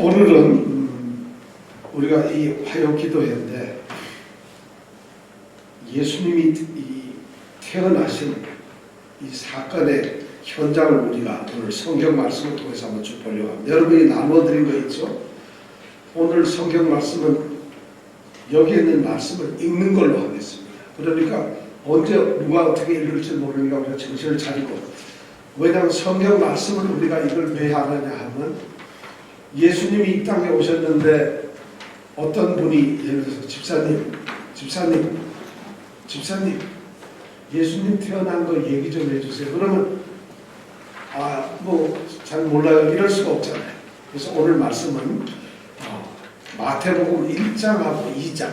오늘은 우리가 이 화요기도회인데 예수님이 태어나신 이 사건의 현장을 우리가 오늘 성경 말씀을 통해서 한번 쭉 보려고 합니다. 여러분이 나눠드린 거 있죠? 오늘 성경 말씀은 여기 있는 말씀을 읽는 걸로 하겠습니다. 그러니까 언제 누가 어떻게 읽을지 모르니까 우리가 정신을 차리고, 왜냐하면 성경 말씀을 우리가 이걸 왜 하느냐 하면 예수님이 이 땅에 오셨는데 어떤 분이 예를 들어서 집사님 예수님 태어난 거 얘기 좀 해주세요. 그러면 뭐 잘 몰라요 이럴 수가 없잖아요. 그래서 오늘 말씀은 마태복음 1장하고 2장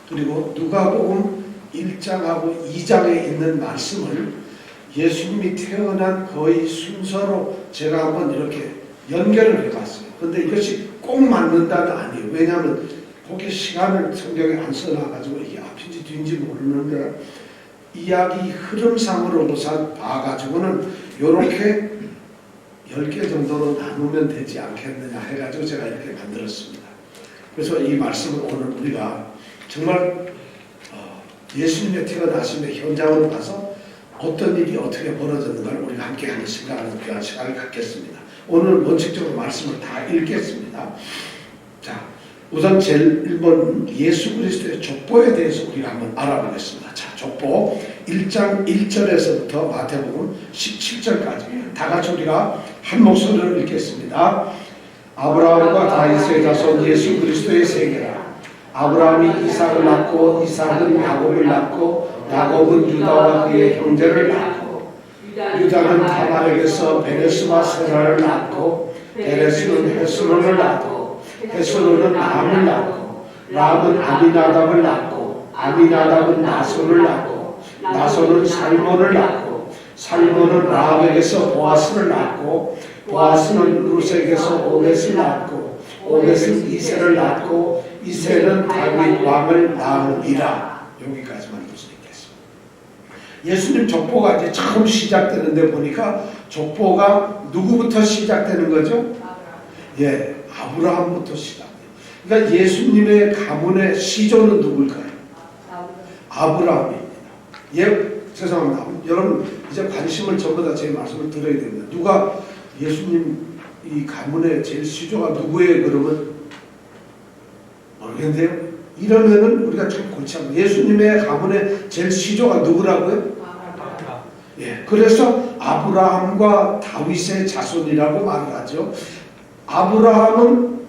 그리고 누가복음 1장하고 2장에 있는 말씀을 예수님이 태어난 거의 순서로 제가 한번 이렇게 연결을 해봤어요. 근데 이것이 꼭 맞는다는 아니에요. 왜냐하면 그렇게 시간을 성경에 안 써놔가지고 이게 앞인지 뒤인지 모르는데 이야기 흐름상으로 우선 봐가지고는 이렇게 10개 정도로 나누면 되지 않겠느냐 해가지고 제가 이렇게 만들었습니다. 그래서 이 말씀을 오늘 우리가 정말 예수님의 태어나심의 현장으로 가서 어떤 일이 어떻게 벌어졌는가를 우리가 함께 하는 시간을 귀한 시간을 갖겠습니다. 오늘 원칙적으로 말씀을 다 읽겠습니다. 자, 우선 제일 1번 예수 그리스도의 족보에 대해서 우리가 한번 알아보겠습니다. 자, 족보 1장 1절에서부터 마태복음 17절까지 다 같이 우리가 한 목소리로 읽겠습니다. 아브라함과 다윗의 자손 예수 그리스도의 세계라. 아브라함이 이삭을 낳고 이삭은 야곱을 낳고 야곱은 유다와 그의 형제를 낳고 유다는 다말에게서 베레스와 세라를 낳고 베레스는 헤스론을 낳고 헤스론은 람을 낳고 람은 아미나답을 낳고 아미나답은 나손을 낳고 나손은 살몬을 낳고 살몬은 라합에게서 보아스를 낳고 보아스는 룻에게서 오벳을 낳고 오벳은 이새를 낳고 이새는 다윗 왕을 낳으리라. 여기까지만 읽겠습니다. 예수님 족보가 이제 처음 시작되는데 보니까 족보가 누구부터 시작되는 거죠? 예, 아브라함부터 시작돼요. 그러니까 예수님의 가문의 시조는 누굴까요? 아브라함입니다. 죄송합니다. 여러분 이제 관심을 전부 다 제 말씀을 들어야 됩니다. 누가 예수님 이 가문의 제일 시조가 누구예요? 그러면 모르겠는데요. 이러면은 우리가 참 골치 아프고, 예수님의 가문의 제일 시조가 누구라고요? 예, 그래서 아브라함과 다윗의 자손이라고 말을 하죠. 아브라함은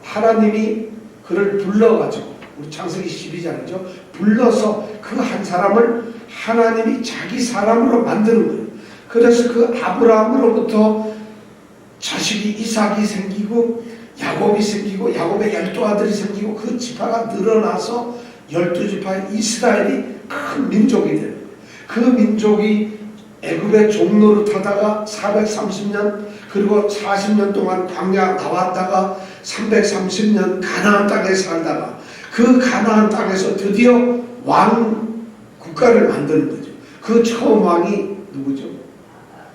하나님이 그를 불러가지고 우리 창세기 12장이죠. 불러서 그 한 사람을 하나님이 자기 사람으로 만드는 거예요. 그래서 그 아브라함으로부터 자식이 이삭이 생기고 야곱이 생기고 야곱의 12아들이 생기고 그 지파가 늘어나서 12지파의 이스라엘이 큰 민족이 돼요. 그 민족이 애굽의 종노릇하다가 430년 그리고 40년 동안 광야 나왔다가 330년 가나안 땅에 살다가 그 가나안 땅에서 드디어 왕 국가를 만드는 거죠. 그 처음 왕이 누구죠?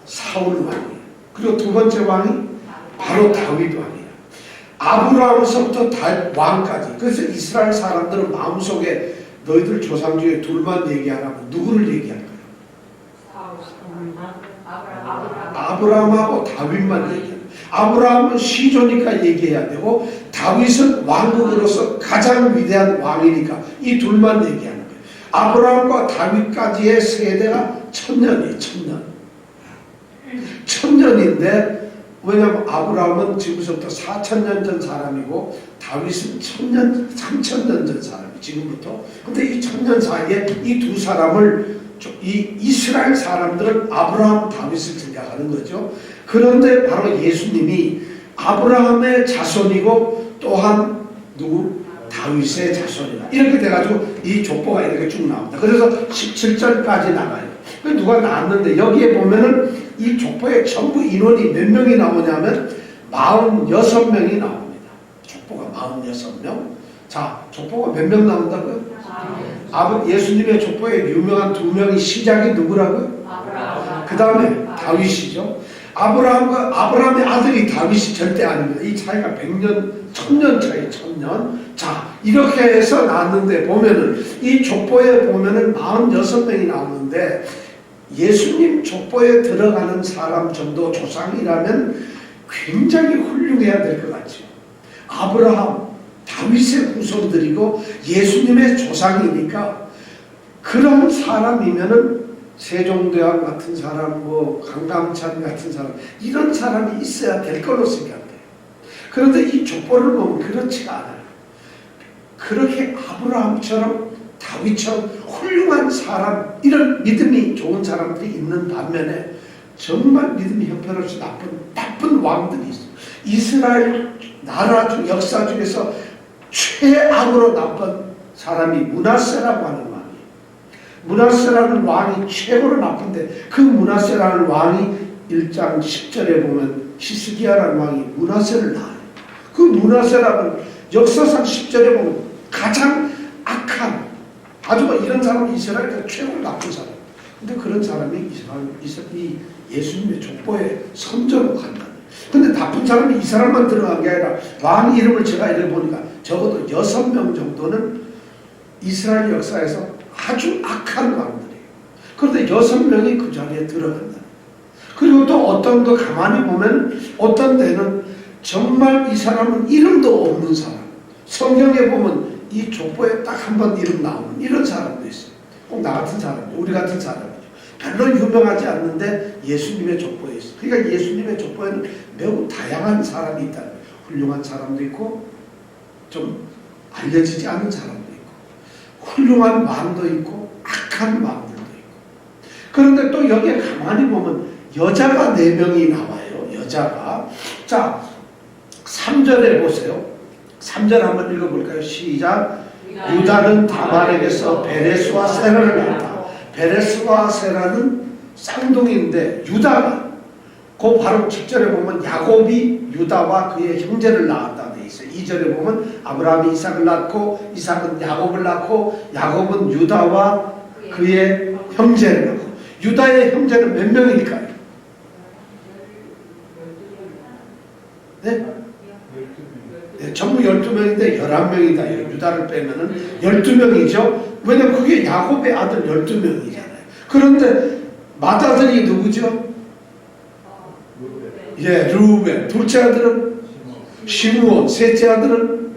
사울 왕이에요. 그리고 두 번째 왕이 바로 다윗 왕이에요. 아브라함에서부터 다윗 왕까지. 그래서 이스라엘 사람들은 마음속에 너희들 조상 중에 둘만 얘기하라고 누구를 얘기할까요? 아브라함하고 다윗만 얘기해요. 아브라함은 시조니까 얘기해야 되고 다윗은 왕국으로서 가장 위대한 왕이니까 이 둘만 얘기하는 거예요. 아브라함과 다윗까지의 세대가 1000년이에요. 1000년인데 왜냐하면 아브라함은 지금부터 4000년 전 사람이고 다윗은 3000년 전 사람이에요. 지금부터. 근데 이 1000년 사이에 이 두 사람을 이 이스라엘 사람들은 아브라함 다윗을 생각하는 거죠. 그런데 바로 예수님이 아브라함의 자손이고 또한 누구? 다윗의 자손이다. 이렇게 돼가지고 이 족보가 이렇게 쭉 나옵니다. 그래서 17절까지 나가요. 누가 나왔는데 여기에 보면은 이 족보에 전부 인원이 몇 명이 나오냐면 46명이 나옵니다. 족보가 46명. 자, 족보가 몇 명 나온다고요? 예수님의 족보에 유명한 두 명이 시작이 누구라고요? 그 다음에 다윗이죠. 아브라함의 아들이 다윗이 절대 아닙니다. 이 차이가 100년, 1000년 차이, 1000년. 자, 이렇게 해서 나왔는데 보면은 이 족보에 보면은 46명이 나오는데 예수님 족보에 들어가는 사람 정도 조상이라면 굉장히 훌륭해야 될 것 같죠. 아브라함, 다윗의 후손들이고 예수님의 조상이니까 그런 사람이면은 세종대왕 같은 사람, 강감찬 같은 사람, 이런 사람이 있어야 될 걸로 생각돼요. 그런데 이 족보를 보면 그렇지가 않아요. 그렇게 아브라함처럼 다윗처럼 훌륭한 사람, 이런 믿음이 좋은 사람들이 있는 반면에 정말 믿음이 형편없이 나쁜 왕들이 있어요. 이스라엘 나라 중 역사 중에서 최악으로 나쁜 사람이 므낫세라고 하는 왕이에요. 므낫세라는 왕이 최고로 나쁜데 그 므낫세라는 왕이 1장 10절에 보면 히스기야라는 왕이 므낫세를 낳아요. 그 므낫세라는 역사상 10절에 보면 가장 악한, 아주 이런 사람이 이스라엘에서 최고로 나쁜 사람. 근데 그런 사람이 이 예수님의 족보에 선조로 간다. 근데 나쁜 사람이 이 사람만 들어간 게 아니라 왕 이름을 제가 이래 보니까 적어도 6명 정도는 이스라엘 역사에서 아주 악한 왕들이에요. 그런데 6명이 그 자리에 들어간다. 그리고 또 어떤 거 가만히 보면 어떤 데는 정말 이 사람은 이름도 없는 사람. 성경에 보면 이 족보에 딱 한 번 이름 나오는 이런 사람도 있어요. 꼭 나 같은 사람이죠. 우리 같은 사람이죠. 별로 유명하지 않는데 예수님의 족보에 있어요. 그러니까 예수님의 족보에는 매우 다양한 사람이 있다. 훌륭한 사람도 있고 좀 알려지지 않은 사람도 있고 훌륭한 왕도 있고 악한 왕들도 있고. 그런데 또 여기에 가만히 보면 여자가 4명이 나와요. 여자가. 자, 3절에 보세요. 3절 한번 읽어볼까요? 시작. 유다는 다말에게서 베레스와 세라를 낳았다. 베레스와 세라는 쌍둥이인데 유다가 그 바로 직절에 보면 야곱이 유다와 그의 형제를 낳았다 돼 있어요. 2절에 보면 아브라함이 이삭을 낳고 이삭은 야곱을 낳고 야곱은 유다와 그의 형제를 낳고. 유다의 형제는 몇 명이니까요? 네? 네, 전부 12명인데 11명이다. 유다를 빼면은 12명이죠. 왜냐면 그게 야곱의 아들 12명이잖아요. 그런데 맏아들이 누구죠? 예, 르우벤. 둘째 아들은 시므온. 셋째 아들은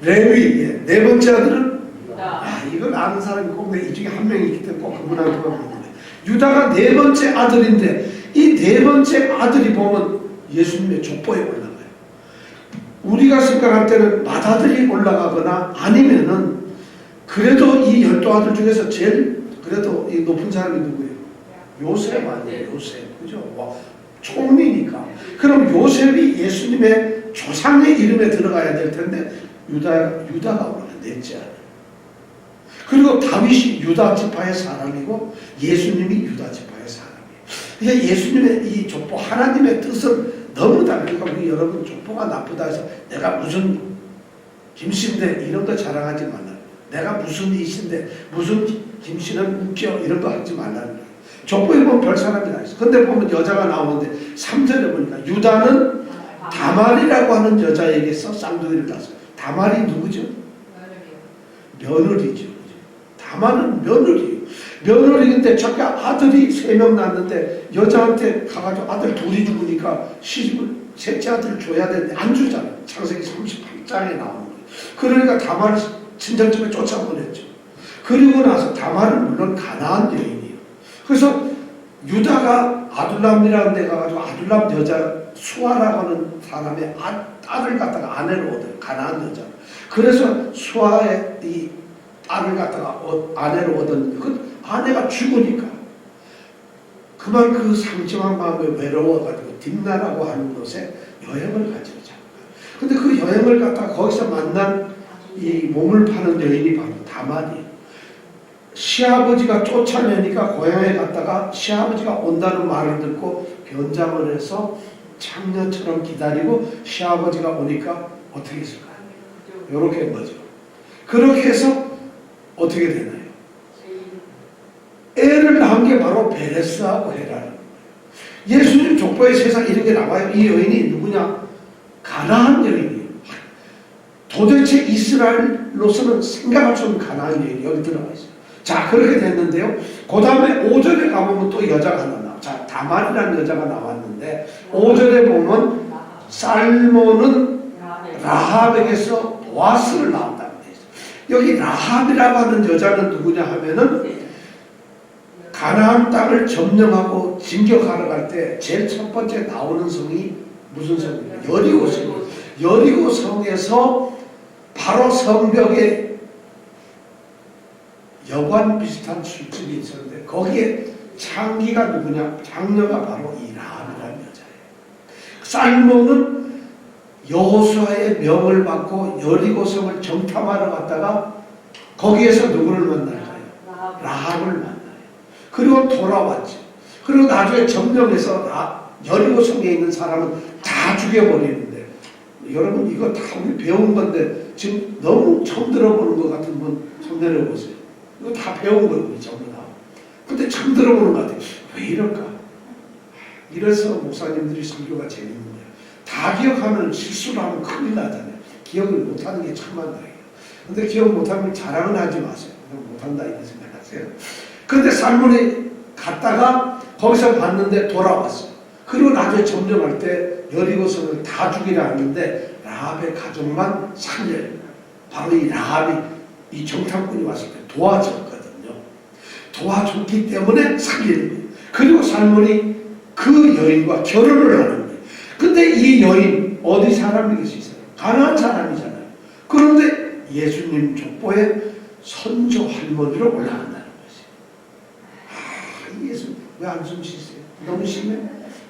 레위. 예, 네 번째 아들은 이걸 아는 사람이 꼭 이 중에 한 명이 있기 때문에 꼭 그분한테 보면 유다가 네 번째 아들인데 이 네 번째 아들이 보면 예수님의 족보에 올라가요. 우리가 생각할 때는 맏아들이 올라가거나 아니면은 그래도 이 12아들 중에서 제일 그래도 이 높은 사람이 누구예요? 요셉 아니에요? 요셉. 그죠? 총리니까. 그럼 요셉이 예수님의 조상의 이름에 들어가야 될 텐데 유다가 올라가 넷째 아들. 그리고 다윗이 유다 지파의 사람이고 예수님이 유다 지파의 사람이에요. 그러니까 예수님의 이 족보 하나님의 뜻은 너무 다르니까 우리 여러분 족보가 나쁘다 해서 내가 무슨 김씨인데 이런 거 자랑하지 말라. 내가 무슨 이씨인데 무슨 김씨는 웃겨 이런 거 하지 말라는 거예요. 족보에 보면 별 사람이 다 있어. 근데 보면 여자가 나오는데 3절에 보니까 유다는 다말이라고 하는 여자에게서 쌍둥이를 낳았어요. 다말이 누구죠? 며느리죠. 다말은 며느리예요. 며느리인데 저기 아들이 3명 낳았는데 여자한테 가가지고 아들 둘이 죽으니까 시집을 셋째 아들을 줘야 되는데 안 주잖아요. 창세기 38장에 나오는 거예요. 그러니까 다말을 친정집에 쫓아보냈죠. 그리고 나서 다말은 물론 가나안 여인이에요. 그래서 유다가 아둘람이라는 데 가가지고 아둘람 여자 수아라고 하는 사람의 딸을 갖다가 아내로 얻어요. 가나안 여자. 그래서 수아의 이 딸을 갖다가 아내로 얻은 그 아내가 죽으니까 그만 그 상심한 마음에 외로워가지고 딥나라고 하는 곳에 여행을 가지고 잡아요. 근데 그 여행을 갖다가 거기서 만난 이 몸을 파는 여인이 바로 다말이에요. 시아버지가 쫓아내니까 고향에 갔다가 시아버지가 온다는 말을 듣고 변장을 해서 창녀처럼 기다리고 시아버지가 오니까 어떻게 했을까요? 이렇게 한 거죠. 그렇게 해서 어떻게 되나요? 애를 낳은 게 바로 베레스하고 헤라는 거예요. 예수님 족보에 세상 이런 게 나와요. 이 여인이 누구냐? 가나안 여인이에요. 도대체 이스라엘로서는 생각할 수 없는 가나안 여인이 여기 들어가 있어요. 자, 그렇게 됐는데요. 그 다음에 5절에 가보면 또 여자가 하나 나와요. 자, 다말이라는 여자가 나왔는데 5절에 보면 살몬은 라합에게서 보아스를 낳았다고 되어 있어요. 여기 라합이라고 하는 여자는 누구냐 하면은 가나안 땅을 점령하고 진격하러 갈 때 제일 첫 번째 나오는 성이 무슨 성이에요? 여리고 성이에요. 여리고 성에서 바로 성벽에 여관 비슷한 술집이 있었는데 거기에 창기가 누구냐? 장녀가 바로 이 라합이라는 여자예요. 살몬은 여호수아의 명을 받고 여리고성을 정탐하러 갔다가 거기에서 누구를 만날까요? 라합을 만나요. 그리고 돌아왔죠. 그리고 나중에 점령해서 여리고성에 있는 사람은 다 죽여버리는데, 여러분 이거 다 우리 배운 건데 지금 너무 처음 들어보는 것 같은 분 손 내려보세요. 이거 다 배운 거예요, 우리 전부 다. 근데 처음 들어보는 것 같아요. 왜 이럴까? 이래서 목사님들이 설교가 재밌는 거예요. 다 기억하면 실수를 하면 큰일 나잖아요. 기억을 못하는 게 참만 다행이에요. 근데 기억 못하면 자랑은 하지 마세요. 못한다 이렇게 생각하세요. 근데 살몬이 갔다가 거기서 봤는데 돌아왔어요. 그리고 나중에 점령할 때 여리고성을 다 죽이려 했는데 라합의 가족만 살려요. 바로 이 라합이 이 정탐꾼이 왔을 때 도와줬거든요. 도와줬기 때문에 살리는 거예요. 그리고 살몬이 그 여인과 결혼을 하는 거예요. 근데 이 여인 어디 사람이겠어요? 가나안 사람이잖아요. 그런데 예수님 족보에 선조 할머니로 올라간다는 것이에요. 아, 예수 왜 한숨 쉬세요? 너무 심해?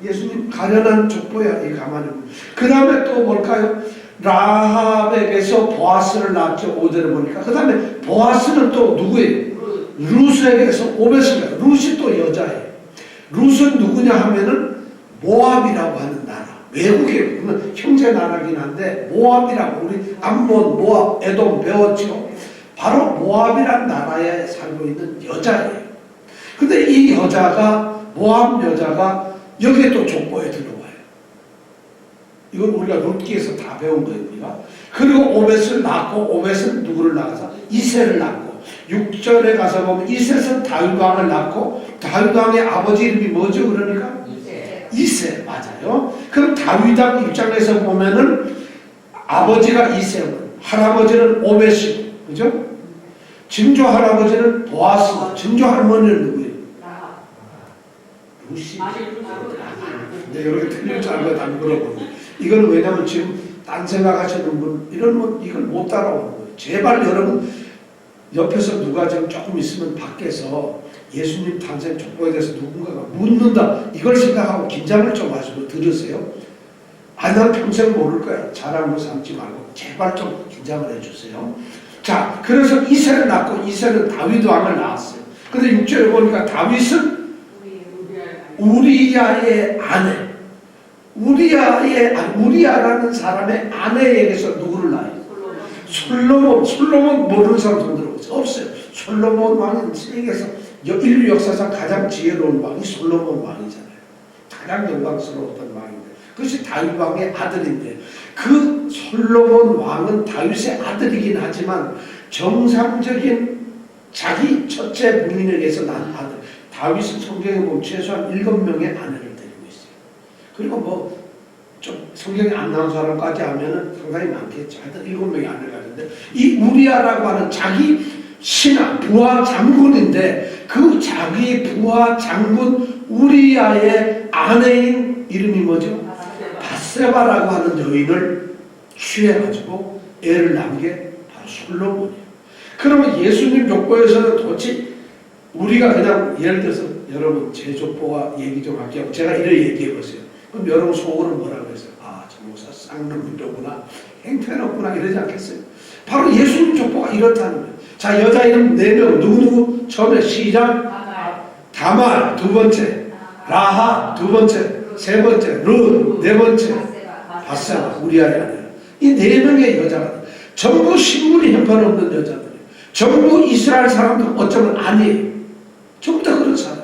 예수님 가련한 족보야. 이 가만히 보면. 그 다음에 또 뭘까요? 라합에게서 보아스를 낳았죠. 5절에 보니까. 그 다음에 보아스는 또 누구예요? 루스에게서 오벳을 낳아요. 루스 또 여자예요. 루스는 누구냐 하면은 모압이라고 하는 나라. 외국에 형제 나라긴 한데 모압이라고, 우리 암몬, 모압, 에돔 배웠죠. 바로 모압이란 나라에 살고 있는 여자예요. 근데 이 여자가, 모압 여자가 여기에 또 족보에 들어와요. 이건 우리가 룻기에서 다 배운 거예요, 우리가. 그리고 오벳을 낳고, 오벳은 누구를 낳아서? 이새를 낳고. 6절에 가서 보면 이새는 다윗 왕을 낳고, 다윗 왕의 아버지 이름이 뭐죠? 그러니까? 이새, 맞아요. 그럼 다윗 왕 입장에서 보면은 아버지가 이새고, 할아버지는 오벳이고, 그죠? 증조 할아버지는 보아스, 증조 할머니는 누구예요? 루시. 네, 이렇게 틀릴 줄 알고 안 물어보고. 이건 왜냐면 지금 딴 생각하시는 분, 이런 분 이걸 못 따라오는 거예요. 제발 여러분 옆에서 누가 좀 조금 있으면 밖에서 예수님 탄생 족보에 대해서 누군가가 묻는다, 이걸 생각하고 긴장을 좀 하시고 들으세요. 아, 난 평생 모를 거야. 자랑으로 삼지 말고 제발 좀 긴장을 해주세요. 자, 그래서 이새를 낳고, 이새는 다윗 왕을 낳았어요. 근데 6절에 보니까 다윗은 우리야의 아내, 우리야라는 사람의 아내에게서 누구를 낳아요? 솔로몬 모르는 사람 손 들어보세요. 없어요. 솔로몬 왕은 세계에서 인류 역사상 가장 지혜로운 왕이 솔로몬 왕이잖아요. 가장 영광스러웠던 왕인데, 그것이 다윗 왕의 아들인데, 그 솔로몬 왕은 다윗의 아들이긴 하지만 정상적인 자기 첫째 부인에게서 난 아들. 다윗은 성경에 보면 최소한 7명의 아내를 데리고 있어요. 그리고 뭐 좀 성경에 안 나온 사람까지 하면은 상당히 많겠죠. 하여튼 7명의 아내가 있는데, 이 우리야라고 하는 자기 신하 부하 장군인데, 그 자기 부하 장군 우리야의 아내인 이름이 뭐죠? 밧세바라고 하는 여인을 취해가지고 애를 낳은 게 바로 솔로몬이에요. 그러면 예수님 족보에서는 도대체 우리가 그냥 예를 들어서, 여러분 제 족보와 얘기 좀 할게요. 제가 이렇게 얘기해 보세요. 그럼 여러분 속으로 뭐라고 했어요? 아, 저 목사 쌍놈이로구나, 행패롭구나, 이러지 않겠어요? 바로 예수님 족보가 이렇다는 거예요. 자, 여자 이름 4명 누구누구? 처음에 시작 다말, 두 번째 라하, 두 번째, 세 번째 룻, 네 번째 밧세바, 우리아의 아내. 이 4명의 여자가 전부 신분이 형편없는 여자들이에요. 전부 이스라엘 사람들 어쩌면 아니에요. 전부 다 그런 사람.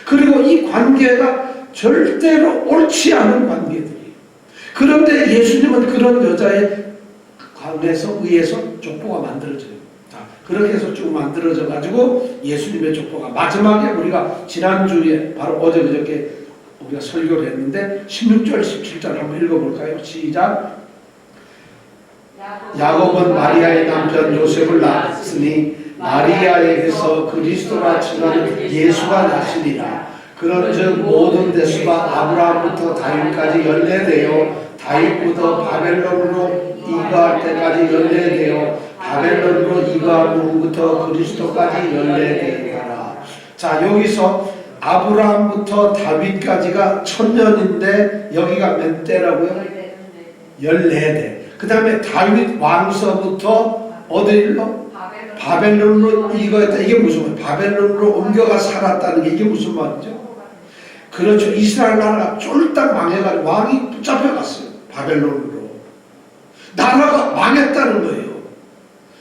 그리고 이 관계가 절대로 옳지 않은 관계들이. 그런데 예수님은 그런 여자의 관계에서 의해서 족보가 만들어져요. 자, 그렇게 해서 쭉 만들어져 가지고 예수님의 족보가 마지막에 우리가 지난주에 바로 어제 그저께 우리가 설교를 했는데 16절 17절 한번 읽어볼까요? 시작. 야곱은 마리아의 남편 요셉을 낳았으니 마리아에게서 그리스도라 칭하는 예수가 나시니라. 그런즉 모든 대수가 아브라함부터 다윗까지 연례되어 다윗부터 바벨론으로 이거할 때까지 연례되어 바벨론으로 이거한 후부터 그리스도까지 연례되어라. 자, 여기서 아브라함부터 다윗까지가 1000년인데 여기가 몇 대라고요? 14대. 그 다음에 다윗 왕서부터 어디로? 바벨론으로 이거했다. 이게 무슨 말이에요? 바벨론으로 옮겨가 살았다는 게 이게 무슨 말이죠? 그렇죠. 이스라엘 나라가 쫄딱 망해가지고 왕이 붙잡혀갔어요. 바벨론으로. 나라가 망했다는 거예요.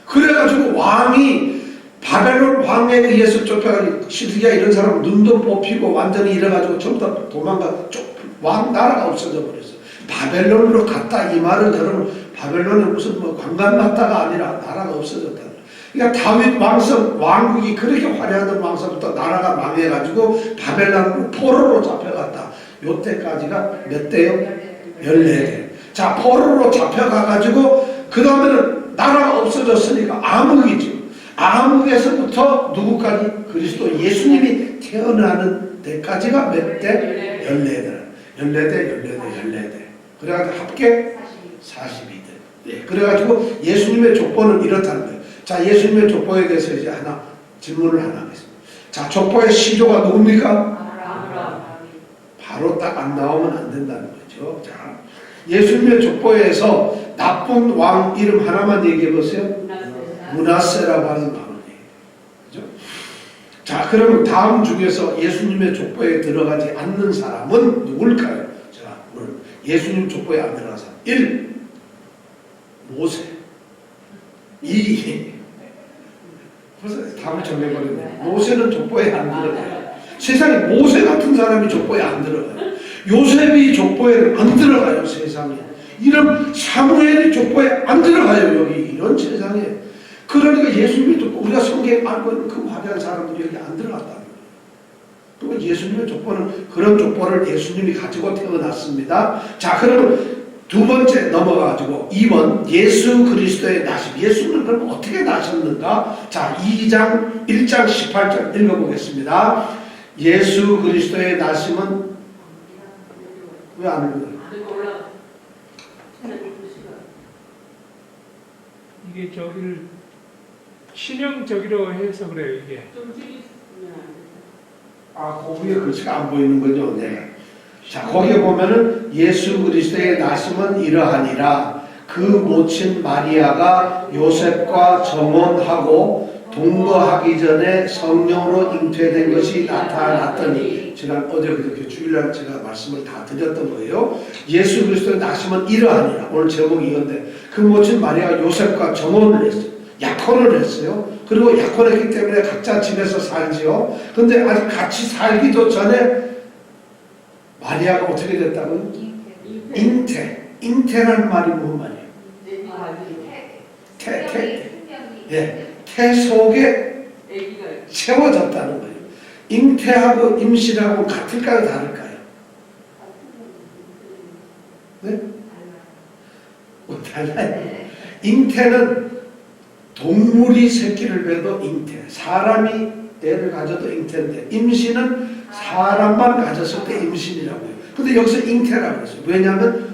그래가지고 왕이 바벨론 왕에 의해서 쫓겨가지고 시드기야 이런 사람 눈도 뽑히고 완전히 이래가지고 전부 다 도망가 왕 나라가 없어져 버렸어요. 바벨론으로 갔다 이 말은 여러분 바벨론에 무슨 뭐 관광 갔다가 아니라 나라가 없어졌다. 그러니까 다윗 왕성 왕국이 그렇게 화려하던 왕서부터 나라가 망해가지고 바벨론으로 포로로 잡혀갔다. 요때까지가 몇 대요? 14대. 자, 포로로 잡혀가가지고 그 다음에는 나라가 없어졌으니까 암흑이죠. 암흑에서부터 누구까지? 그리스도 예수님이 태어나는 데까지가 몇 대? 14대. 그래가지고 합계 42대. 예, 그래가지고 예수님의 족보는 이렇다는 거예요. 자, 예수님의 족보에 대해서 이제 하나 질문을 하나 하겠습니다. 자, 족보의 시조가 누굽니까? 바로 딱 안 나오면 안 된다는 거죠. 자, 예수님의 족보에서 나쁜 왕 이름 하나만 얘기해 보세요. 므낫세라고 하는 왕이에요. 그죠? 자, 그러면 다음 중에서 예수님의 족보에 들어가지 않는 사람은 누굴까요? 자, 오늘 예수님 족보에 안 들어간 사람. 1. 모세. 2. 벌써 답을 정해버렸네. 모세는 족보에 안 들어가요. 세상에 모세 같은 사람이 족보에 안 들어가요. 요셉이 족보에 안 들어가요. 세상에. 이런 사무엘이 족보에 안 들어가요. 여기 이런 세상에. 그러니까 예수님이 족보, 우리가 성경에 알고 있는 그 화려한 사람들이 여기 안 들어갔다는 거예요. 그리고 예수님의 족보는 그런 족보를 예수님이 가지고 태어났습니다. 자, 그러면 두 번째 넘어가지고 2번 예수 그리스도의 나심. 예수는 그럼 어떻게 나셨는가? 자, 1장 18절 읽어보겠습니다. 예수 그리스도의 나심은 왜 안 읽어요? 이게 저기를 신형 저기로 해서 그래요. 이게 거기에 글씨가 안 보이는군요. 네. 자, 거기에 보면은 예수 그리스도의 나심은 이러하니라. 그 모친 마리아가 요셉과 정혼하고 동거하기 전에 성령으로 잉태된 것이 나타났더니, 지난 어제 그렇게 주일날 제가 말씀을 다 드렸던 거예요. 예수 그리스도의 나심은 이러하니라. 오늘 제목이 이건데, 그 모친 마리아가 요셉과 정혼을 했어요. 약혼을 했어요. 그리고 약혼했기 때문에 각자 집에서 살지요. 근데 아직 같이 살기도 전에 마리아가 어떻게 됐다고요? 잉태. 잉태라는 말이 무슨 말이에요? 태 속에 채워졌다는 거예요. 잉태하고 임신하고 같을까요? 다를까요? 네? 달라요. 잉태는 동물이 새끼를 배도 잉태, 사람이 애를 가져도 잉태인데, 임신은 사람만 가졌을 때 임신이라고 해요. 근데 여기서 잉태라고 했어요. 왜냐하면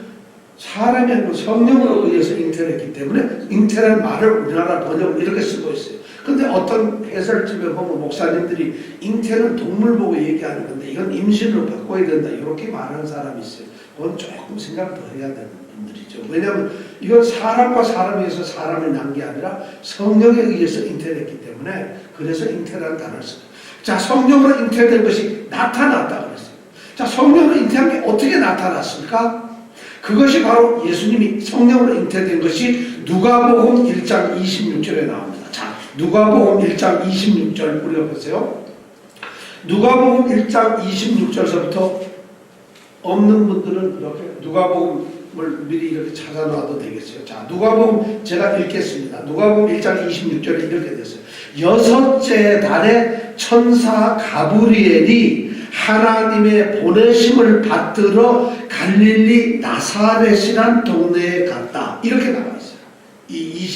사람이 아니고 성령으로 의해서 잉태를 했기 때문에 잉태라는 말을 우리나라 번역을 이렇게 쓰고 있어요. 근데 어떤 해설집에 보면 목사님들이 잉태는 동물 보고 얘기하는 건데 이건 임신으로 바꿔야 된다 이렇게 말하는 사람이 있어요. 그건 조금 생각 더 해야 되는 분들이죠. 왜냐하면 이건 사람과 사람에서 사람을 낳은 게 아니라 성령에 의해서 잉태됐기 때문에 그래서 잉태라는 단어를 써요. 자, 성령으로 잉태된 것이 나타났다고 그랬어요. 자, 성령으로 잉태한 게 어떻게 나타났을까? 그것이 바로 예수님이 성령으로 잉태된 것이 누가복음 1장 26절에 나옵니다. 자, 누가복음 1장 26절 우리가 보세요. 누가복음 1장 26절서부터 없는 분들은 이렇게 누가복음을 미리 이렇게 찾아놔도 되겠어요. 자, 누가복음 제가 읽겠습니다. 누가복음 1장 26절에 이렇게 됐어요. 여섯째 달에 천사 가브리엘이 하나님의 보내심을 받들어 갈릴리 나사렛이란 동네에 갔다. 이렇게 나와 있어요. 이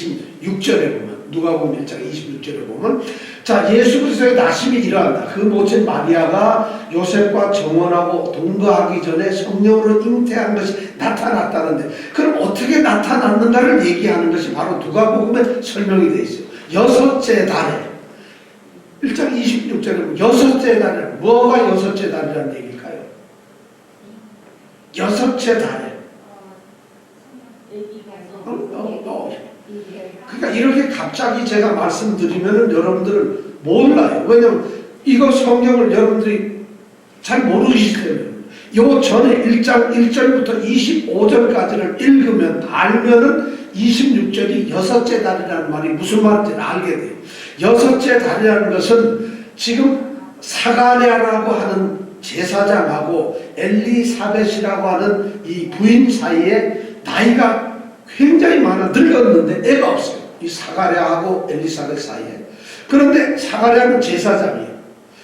26절에 보면, 누가복음 1장 26절에 보면, 자, 예수 그리스도의 나심이 일어난다. 그 모친 마리아가 요셉과 정혼하고 동거하기 전에 성령으로 잉태한 것이 나타났다는데, 그럼 어떻게 나타났는가를 얘기하는 것이 바로 누가복음에 설명이 되어 있어요. 여섯째 달에, 1장 26절에 보면 여섯째 달에, 뭐가 여섯째 달이라는 얘기일까요? 여섯째 달에. 그러니까 이렇게 갑자기 제가 말씀드리면은 여러분들은 몰라요. 왜냐면 이거 성경을 여러분들이 잘 모르시기 때문에. 요 전에 1장 1절부터 25절까지를 읽으면 알면은 26절이 여섯째 달이라는 말이 무슨 말인지 알게 돼요. 여섯째 달이라는 것은 지금 사가랴라고 하는 제사장하고 엘리사벳이라고 하는 이 부인 사이에 나이가 굉장히 많아 늙었는데 애가 없어요. 이 사가랴하고 엘리사벳 사이에. 그런데 사가랴는 제사장이에요.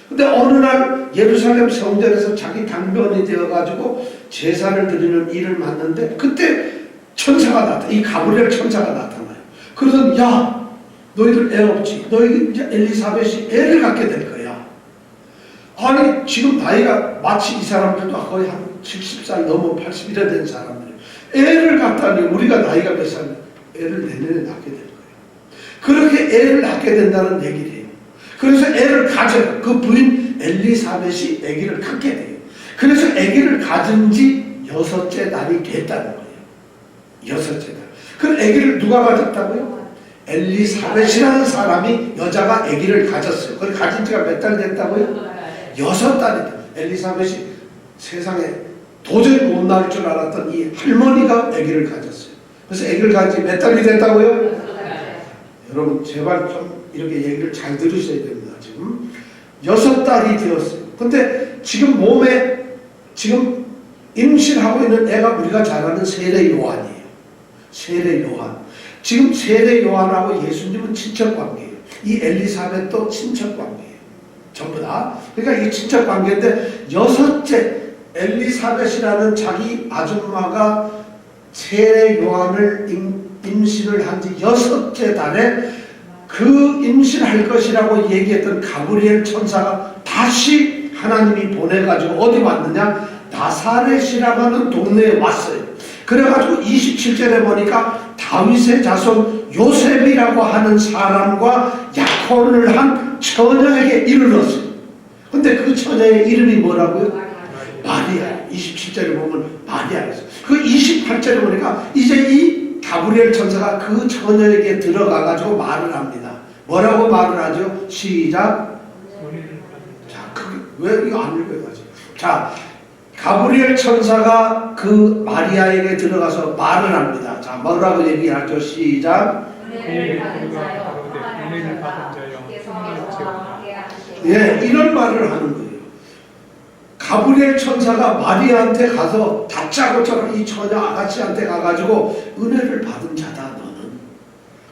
근데 어느 날 예루살렘 성전에서 자기 당번이 되어가지고 제사를 드리는 일을 맡는데 그때 천사가 나타나. 이 가브리엘 천사가 나타나요. 그러더니 야, 너희들 애 없지? 너희 이제 엘리사벳이 애를 갖게 될 거야. 아니 지금 나이가 마치 이 사람들도 거의 한 70살 넘어 80이라 된 사람들이에요. 애를 갖다니 우리가 나이가 몇 살? 애를 내년에 낳게 될 거예요. 그렇게 애를 낳게 된다는 얘기를 해요. 그래서 애를 가져요. 그 부인 엘리사벳이 아기를 갖게 돼요. 그래서 아기를 가진 지 여섯째 달이 됐다는 거예요. 여섯째 달. 그 아기를 누가 가졌다고요? 엘리사벳이라는 사람이 여자가 아기를 가졌어요. 그걸 가진 지가 몇 달 됐다고요? 6달이다. 엘리사벳이 세상에 도저히 못 낳을 줄 알았던 이 할머니가 아기를 가졌어요. 그래서 아기를 가진 지 몇 달이 됐다고요? 여러분 제발 좀 이렇게 얘기를 잘 들으셔야 됩니다. 지금 6달이 되었어요. 근데 지금 몸에 지금 임신하고 있는 애가 우리가 잘 아는 세례 요한이에요. 세례 요한. 지금 세례 요한하고 예수님은 친척 관계예요. 이 엘리사벳도 친척 관계예요. 전부 다. 그러니까 이 친척 관계인데 여섯째 엘리사벳이라는 자기 아줌마가 세례 요한을 임신을 한 지 6째 달에 그 임신할 것이라고 얘기했던 가브리엘 천사가 다시 하나님이 보내가지고 어디 왔느냐? 나사렛이라고 하는 동네에 왔어요. 그래가지고 27절에 보니까 다윗의 자손 요셉이라고 하는 사람과 약혼을 한 처녀에게 이르렀어요. 근데 그 처녀의 이름이 뭐라고요? 마리아. 27절에 보면 마리아였어요. 그 28절에 보니까 이제 이 가브리엘 천사가 그 처녀에게 들어가가지고 말을 합니다. 뭐라고 말을 하죠? 시작. 자, 왜 이거 안 읽어야지? 자, 가브리엘 천사가 그 마리아에게 들어가서 말을 합니다. 자, 뭐라고 얘기하죠? 시작. 은혜를 받은 자여, 은혜를 받은 자여. 예, 이런 말을 하는 거예요. 가브리엘 천사가 마리아한테 가서 다짜고처럼 이 처녀 아가씨한테 가가지고 은혜를 받은 자다 너는.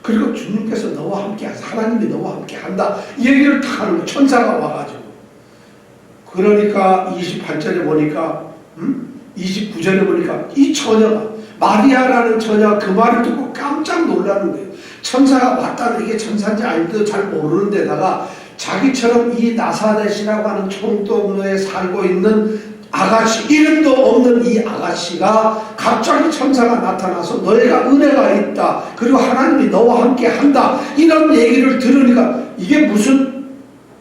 그리고 주님께서 너와 함께 하사 하나님이 너와 함께 한다. 이 얘기를 다 하는 거예요. 천사가 와가지고. 그러니까 28절에 보니까 29절에 보니까 이 처녀가 마리아라는 처녀가 그 말을 듣고 깜짝 놀라는 거예요. 천사가 왔다는 이게 천사인지 아닌지도 잘 모르는 데다가 자기처럼 이 나사렛이라고 하는 총동네에 살고 있는 아가씨, 이름도 없는 이 아가씨가 갑자기 천사가 나타나서 너희가 은혜가 있다. 그리고 하나님이 너와 함께 한다. 이런 얘기를 들으니까 이게 무슨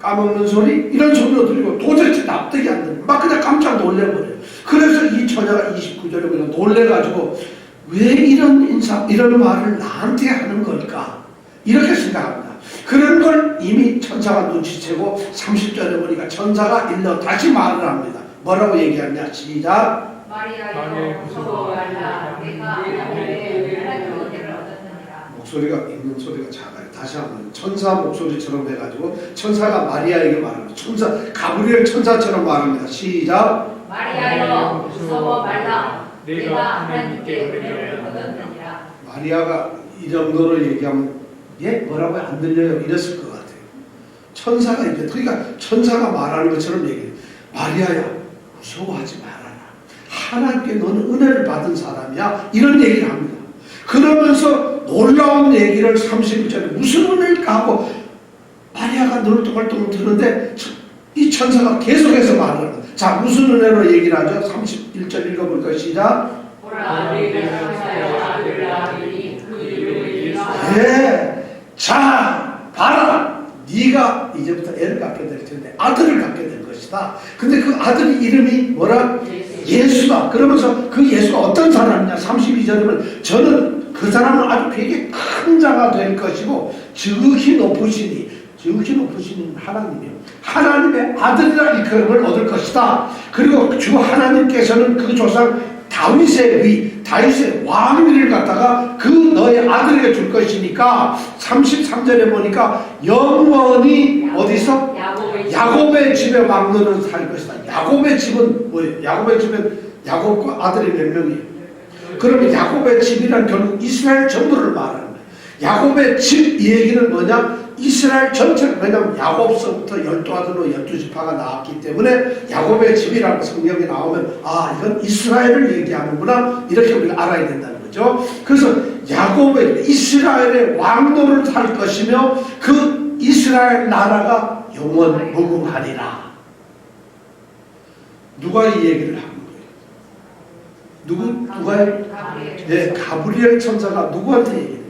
까먹는 소리? 이런 소리로 들리고 도대체 납득이 안 되는 막 그냥 깜짝 놀래버려요. 그래서 이 처녀가 29절에 그냥 놀래가지고 왜 이런 말을 나한테 하는 걸까? 이렇게 생각합니다. 그런 걸 이미 천사가 눈치채고 30절에 보니까 천사가 일러 다시 말을 합니다. 뭐라고 얘기하냐? 시작. 마리아여 무서워하라. 내가 하나님의 은혜를 얻었느니라. 목소리가 있는 소리가 작아요. 다시 한번 천사 목소리처럼 해가지고 천사가 마리아에게 말합니다. 천사 가브리엘 천사처럼 말합니다. 시작. 마리아여 무서워 말라. 내가 하나님께 은혜를 얻었느니라. 마리아가 이 정도로 얘기하면 뭐라고 안 들려요 이랬을 것 같아요. 천사가 이제 그러니까 천사가 말하는 것처럼 얘기해요. 마리아야 무서워하지 말아라. 하나님께 너는 은혜를 받은 사람이야. 이런 얘기를 합니다. 그러면서 놀라운 얘기를 31절에 무슨 은혜일까 하고 마리아가 눈을 동글동글 뜨는데 이 천사가 계속해서 말을 합니다. 자, 무슨 은혜로 얘기를 하죠? 31절 읽어볼까요? 시작. 보라 너희를 천사여 아들을 낳으리니 그 이름을 예수. 네. 자, 봐라. 네가 이제부터 애를 갖게 될 텐데 아들을 갖게 될 것이다. 근데 그 아들 이름이 뭐라? 예수다. 그러면서 그 예수가 어떤 사람이냐? 32절이면 저는 그 사람은 아주 되게 큰 자가 될 것이고 지극히 높으시니 하나님이요. 하나님의 아들이라 일컬음을 얻을 것이다. 그리고 주 하나님께서는 그 조상 다윗의 왕위를 갖다가 그 너의 아들에게 줄 것이니까 33절에 보니까 영원히 어디서? 야곱의 집에 왕노릇을 살 것이다. 야곱의 집은 뭐예요? 야곱의 집은 야곱과 아들이 몇 명이에요? 그러면 야곱의 집이란 결국 이스라엘 전부를 말하는 거예요. 야곱의 집 이 얘기는 뭐냐? 이스라엘 전체를, 왜냐하면 야곱서부터 12아들로 12지파가 나왔기 때문에 야곱의 집이라고 성경에 나오면 아 이건 이스라엘을 얘기하는구나 이렇게 우리가 알아야 된다는 거죠. 그래서 야곱의 이스라엘의 왕노를 살 것이며 그 이스라엘 나라가 영원 무궁하리라. 누가 이 얘기를 하는 거예요? 누가요? 네, 가브리엘 천사가 누구한테 얘기해요?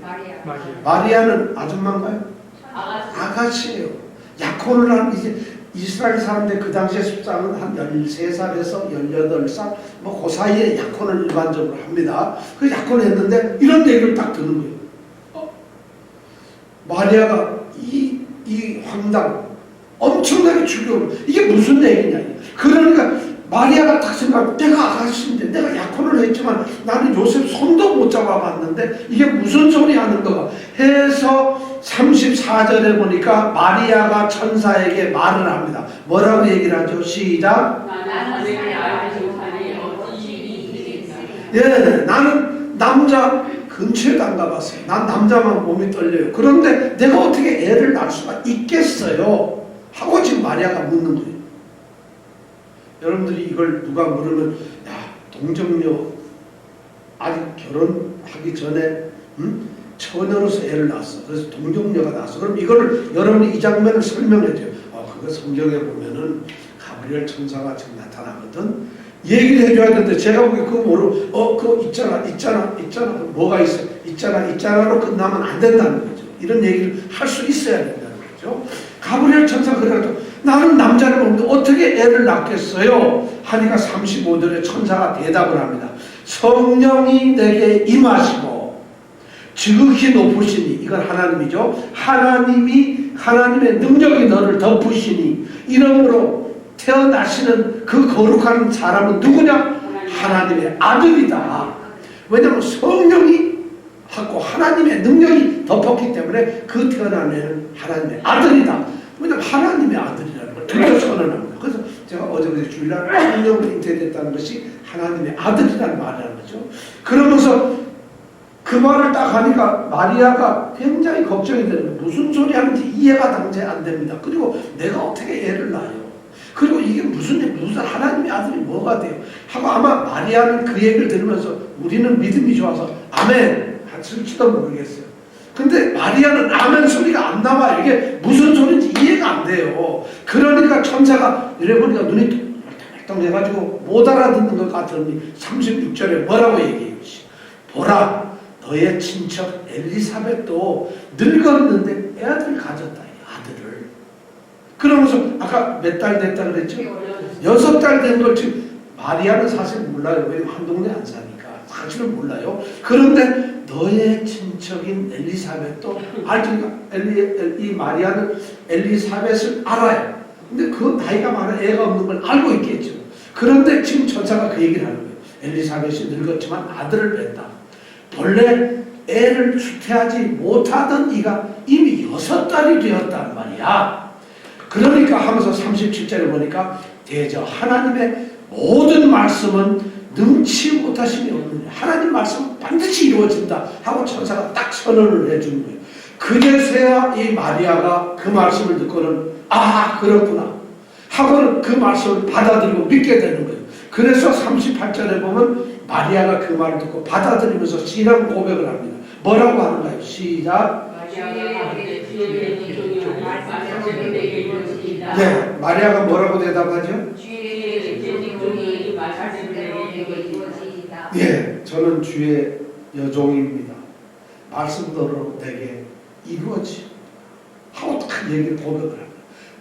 마리아는 아줌마인가요? 아가씨예요. 약혼을 한 이제 이스라엘 사람들 그 당시에 숫자는 한 13살에서 18살 뭐 그 사이에 약혼을 일반적으로 합니다. 그 약혼을 했는데 이런 얘기를 딱 듣는 거예요. 마리아가 이 황당 엄청나게 충격을 이게 무슨 얘기냐. 그러니까 마리아가 딱 생각하면 내가 아가씨인데 내가 약혼을 했지만 나는 요셉 손도 못 잡아봤는데 이게 무슨 소리 하는 거가 해서 34절에 보니까 마리아가 천사에게 말을 합니다. 뭐라고 얘기를 하죠? 시작. 예, 나는 남자 근처에도 안 가봤어요. 난 남자만 몸이 떨려요. 그런데 내가 어떻게 애를 낳을 수가 있겠어요? 하고 지금 마리아가 묻는 거예요. 여러분들이 이걸 누가 물으면 야 동정녀 아직 결혼하기 전에 처녀로서 애를 낳았어. 그래서 동정녀가 낳았어. 그럼 이거를 여러분이 이 장면을 설명해 줘요. 그거 성경에 보면은 가브리엘 천사가 지금 나타나거든. 얘기를 해줘야 되는데 제가 보기에 그거 모르고 그거 있잖아 뭐가 있어 있잖아로 끝나면 안 된다는 거죠. 이런 얘기를 할 수 있어야 된다는 거죠. 가브리엘 천사가 그래가지고 나는 남자를 없는데 어떻게 애를 낳겠어요? 하니까 35절에 천사가 대답을 합니다. 성령이 내게 임하시고 지극히 높으시니 이건 하나님이죠. 하나님의 능력이 너를 덮으시니 이러므로 태어나시는 그 거룩한 사람은 누구냐? 하나님의 아들이다. 왜냐하면 성령이 하고 하나님의 능력이 덮었기 때문에 그 태어난 애는 하나님의 아들이다. 왜냐하면 하나님의 아들이라는 걸 둘러 선언합니다. 그래서 제가 어제 주일날 성령으로 잉태됐다는 것이 하나님의 아들이라는 말이라는 거죠. 그러면서 그 말을 딱 하니까 마리아가 굉장히 걱정이 되는 거예요. 무슨 소리 하는지 이해가 당장 안 됩니다. 그리고 내가 어떻게 애를 낳아요? 그리고 이게 무슨 하나님의 아들이 뭐가 돼요? 하고 아마 마리아는 그 얘기를 들으면서 우리는 믿음이 좋아서 아멘 했을지도 모르겠어요. 근데 마리아는 아멘 소리가 안 나와요. 이게 무슨 소리인지 이해가 안 돼요. 그러니까 천사가 이래 보니까 눈이 활떡활떡 해가지고 못 알아듣는 것 같으니 36절에 뭐라고 얘기해요? 보라 너의 친척 엘리사벳도 늙었는데 애아들을 가졌다. 아들을. 그러면서 아까 몇 달 됐다 그랬죠? 6달 된 걸 지금 마리아는 사실 몰라요. 왜냐면 한 동네 안 사니까. 사실은 몰라요. 그런데 너의 친척인 엘리사벳도 알니까 이 마리아는 엘리사벳을 알아요. 근데 그 나이가 많아 애가 없는 걸 알고 있겠죠. 그런데 지금 천사가 그 얘기를 하는 거예요. 엘리사벳이 늙었지만 아들을 낳았다. 본래 애를 수태하지 못하던 이가 이미 6달이 되었단 말이야. 그러니까 하면서 37절에 보니까 대저 하나님의 모든 말씀은 능치 못하심이 없느냐. 하나님 말씀은 반드시 이루어진다 하고 천사가 딱 선언을 해주는 거예요. 그래서야 이 마리아가 그 말씀을 듣고는 아 그렇구나 하고는 그 말씀을 받아들이고 믿게 되는 거예요. 그래서 38절에 보면 마리아가 그 말을 듣고 받아들이면서 신앙 고백을 합니다. 뭐라고 하는가요? 시작. 네, 마리아가 뭐라고 대답하죠? 예, 저는 주의 여종입니다. 말씀대로 내게 이루어지. 하고 딱 얘기를 고백을 합니다.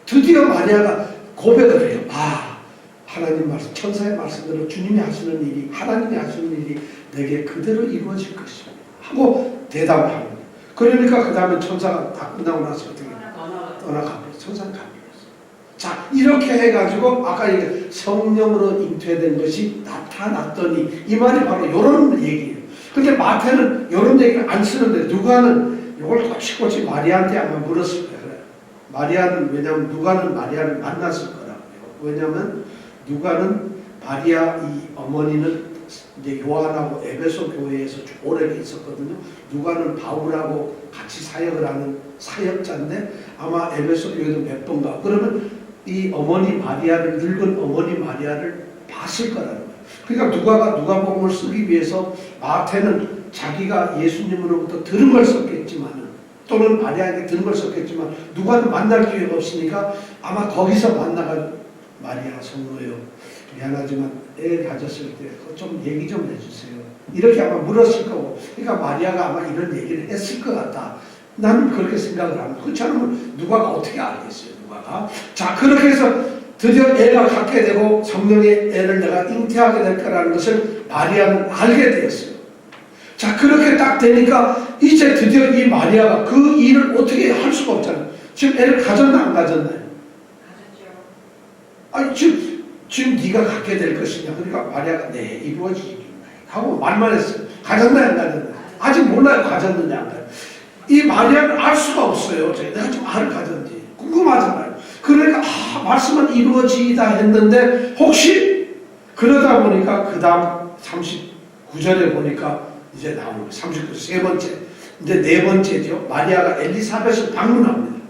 드디어 마리아가 고백을 해요. 아, 하나님 말씀, 천사의 말씀대로 주님이 하시는 일이, 하나님이 하시는 일이 내게 그대로 이루어질 것이다. 하고 대답을 합니다. 그러니까 그 다음에 천사가 다 끝나고 나서 어떻게 떠나가버렸어요. 천사는 가버렸어요. 자, 이렇게 해가지고 아까 이게 성령으로 잉태된 것이 나타났더니 이 말이 바로 이런 얘기예요. 근데 마태는 이런 얘기를 안 쓰는데 누가는 이걸 꼬치꼬치 마리아한테 아마 물었을 거예요. 마리아는 왜냐하면 누가는 마리아를 만났을 거라고요. 왜냐하면 누가는 마리아 이 어머니는 이제 요한하고 에베소 교회에서 오래 있었거든요. 누가는 바울하고 같이 사역을 하는 사역자인데 아마 에베소 교회도 몇 번 가고 그러면 이 어머니 마리아를 늙은 어머니 마리아를 봤을 거라는 거예요. 그러니까 누가가 누가복음을 쓰기 위해서 마태는 자기가 예수님으로부터 들은 걸 썼겠지만 또는 마리아에게 들은 걸 썼겠지만 누가는 만날 기회가 없으니까 아마 거기서 만나가지고 마리아 성모요 미안하지만 애 가졌을 때 좀 얘기 좀 해주세요. 이렇게 아마 물었을 거고 그러니까 마리아가 아마 이런 얘기를 했을 것 같다. 나는 그렇게 생각을 합니다. 그렇지 않으면 누가가 어떻게 알겠어요. 누가가. 자 그렇게 해서 드디어 애가 갖게 되고 성령의 애를 내가 잉태하게 될 거라는 것을 마리아는 알게 되었어요. 자 그렇게 딱 되니까 이제 드디어 이 마리아가 그 일을 어떻게 할 수가 없잖아요. 지금 애를 가졌나 안 가졌나요? 가졌죠. 아니 지금 네가 갖게 될 것이냐. 그러니까 마리아가 네 이루어지겠나요 하고 말만 했어요. 가졌나요 안 가졌나요? 아직 몰라요. 가졌느냐 안 가졌느냐. 이 마리아는 알 수가 없어요. 내가 지금 알을 가졌는지 궁금하잖아요. 그러니까 말씀은 이루어지다 했는데 혹시 그러다 보니까 그 다음 39절에 보니까 이제 나오는 거예요. 39절 세 번째. 이제 네 번째죠. 마리아가 엘리사벳을 방문합니다.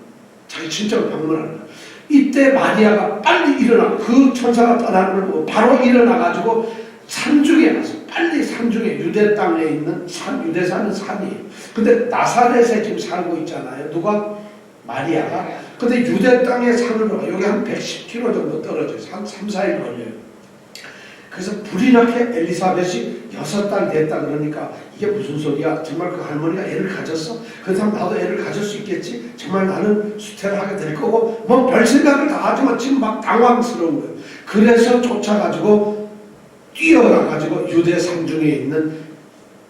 자기 친척을 방문하는 거예요. 이때 마리아가 빨리 일어나 그 천사가 떠나는 걸 보고 바로 일어나가지고 산중에 가서 빨리 산중에 유대 땅에 있는 산, 유대산은 산이에요. 근데 나사렛에 지금 살고 있잖아요. 누가? 마리아가. 근데 유대 땅에 산을 가 여기 한 110km 정도 떨어져요. 한 3, 4일 걸려요. 그래서 불이 나게 엘리사벳이 6달 됐다 그러니까 이게 무슨 소리야? 정말 그 할머니가 애를 가졌어? 그렇다면 나도 애를 가질 수 있겠지? 정말 나는 수태를 하게 될 거고 뭐 별 생각을 다 하지만 지금 막 당황스러운 거예요. 그래서 쫓아가지고 뛰어가가지고 유대 산중에 있는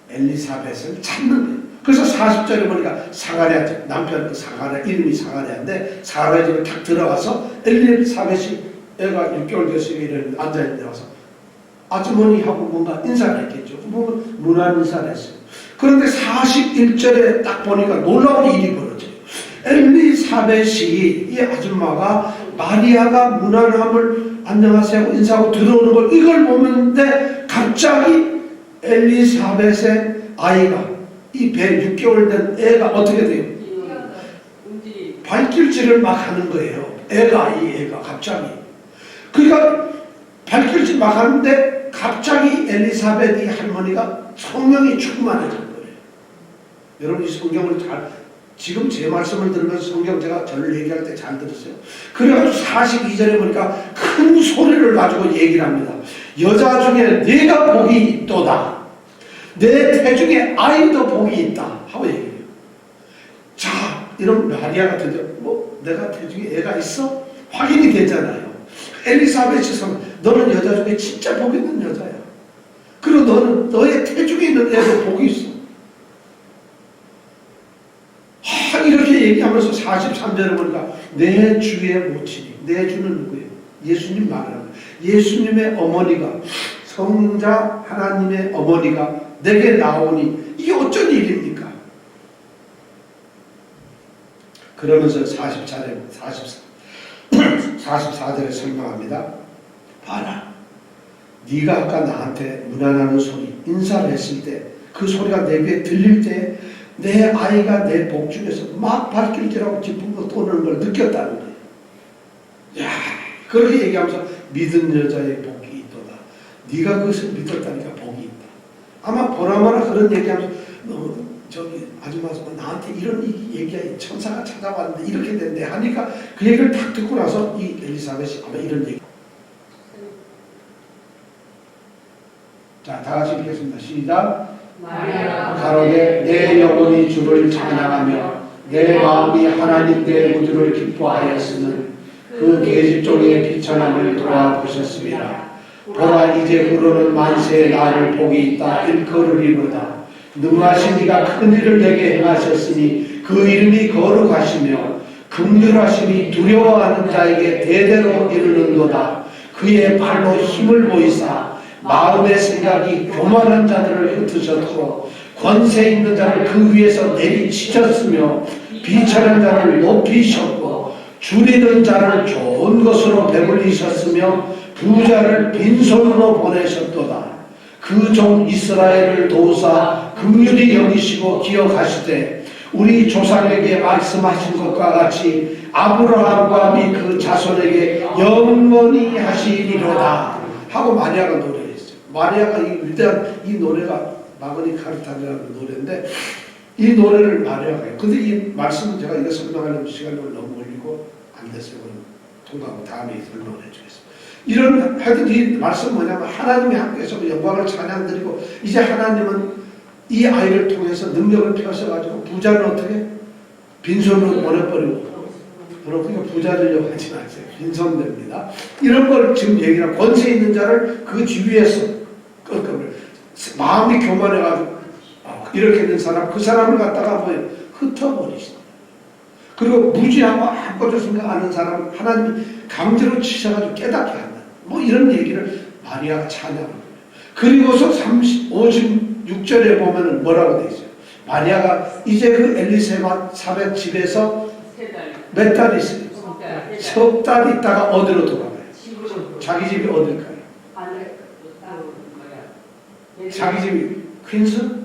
엘리사벳을 찾는 거예요. 그래서 40절에 보니까 사가랴 집 남편 그 사가랴 이름이 사가랴인데 사가랴 집에 탁 들어가서 엘리사벳이 애가 6개월 됐으니 이랬는데 앉아있는데 와서 아주머니하고 뭔가 인사를 했겠죠. 보면 문안 인사를 했어요. 그런데 41절에 딱 보니까 놀라운 일이 벌어져요. 엘리사벳이 이 아줌마가 마리아가 무난함을 안녕하세요 인사하고 들어오는 걸 이걸 보는데 갑자기 엘리사벳의 아이가 이 배 6개월 된 애가 어떻게 돼요? 발길질을 막 하는 거예요. 이 애가 갑자기. 그러니까 발길질 막 하는데 갑자기 엘리사벳 이 할머니가 성령이 충만해진 거예요. 여러분 이 성경을 지금 제 말씀을 들으면서 성경 제가 저를 얘기할 때 잘 들으세요. 그래가지고 42절에 보니까 큰 소리를 가지고 얘기를 합니다. 여자 중에 네가 복이 있도다. 내 태중에 아이도 복이 있다. 하고 얘기해요. 자, 이런 마리아가 드디어 내가 태중에 애가 있어? 확인이 되잖아요. 엘리사벳이 너는 여자 중에 진짜 복 있는 여자야. 그리고 너는 너의 태중에 있는 애도 복이 있어. 이렇게 얘기하면서 43절에 보니까 내 주의 모친이 내 주는 누구예요? 예수님 말하는 예수님의 어머니가 성자 하나님의 어머니가 내게 나오니 이게 어쩐 일입니까? 그러면서 44절에 설명합니다. 봐라 네가 아까 나한테 문안하는 소리, 인사를 했을 때 그 소리가 내 귀에 들릴 때 내 아이가 내 복 중에서 막 발길질하고 기쁨으로 떠오르는 걸 느꼈다는 거예요. 야, 그렇게 얘기하면서 믿은 여자의 복이 있도다. 네가 그것을 믿었다니까 복이 있다. 아마 보라마나 그런 얘기하면서 저기 아줌마 나한테 이런 얘기야, 천사가 찾아왔는데 이렇게 된대 하니까 그 얘기를 딱 듣고 나서 이 엘리사벳이 아마 이런 얘기. 자, 다 같이 읽겠습니다. 시작. 가로되 내 영혼이 주를 찬양하며 내 마음이 하나님 내 구주를 기뻐하였으면 그 계집종의 비천함을 돌아보셨습니다. 보라 이제 부르는 만세의 나를 복이 있다 일컬으리로다. 능하신 이가 큰 일을 내게 행하셨으니 그 이름이 거룩하시며 긍휼하심이 두려워하는 자에게 대대로 이르는도다. 그의 발로 힘을 보이사 마음의 생각이 교만한 자들을 흩으셨고 권세 있는 자를 그 위에서 내리치셨으며 비천한 자를 높이셨고 줄이는 자를 좋은 것으로 배불리셨으며 부자를 빈손으로 보내셨도다. 그 종 이스라엘을 도우사 긍휼히 여기시고 기억하시되 우리 조상에게 말씀하신 것과 같이 아브라함과 및 그 자손에게 영원히 하시리로다 하고 마리아가 노래했어요. 마리아가 이 위대한 이 노래가 마그니 카르타라는 노래인데 이 노래를 마리아가 해요. 근데 이 말씀은 제가 이거 설명하려면 시간이 너무 걸리고 안 됐어요. 통과하고 다음에 설명을 해주겠습니다. 이런 하여튼 이 말씀 뭐냐면 하나님이 함께해서 영광을 찬양드리고 이제 하나님은 이 아이를 통해서 능력을 펴셔가지고 부자는 어떻게 빈손으로 보내버리고 여러분 부자들려고 하지 마세요. 빈손됩니다. 이런 걸 지금 얘기하는 권세 있는 자를 그 주위에서 끄끄을 마음이 교만해가지고 이렇게 된 사람 그 사람을 갖다가 뭐 흩어버리시다. 그리고 무지하고 아무것도 생각 안 하는 사람 하나님이 강제로 치셔가지고 깨닫게 한다. 뭐 이런 얘기를 마리아가 찬양합니다. 그리고서 56절에 보면은 뭐라고 되어 있어요? 마리아가 이제 그 엘리사벳 집에서 몇 달 있어요? 석 달 있다가 어디로 돌아가요? 자기 집이 어딜까요? 자기 집이 퀸스?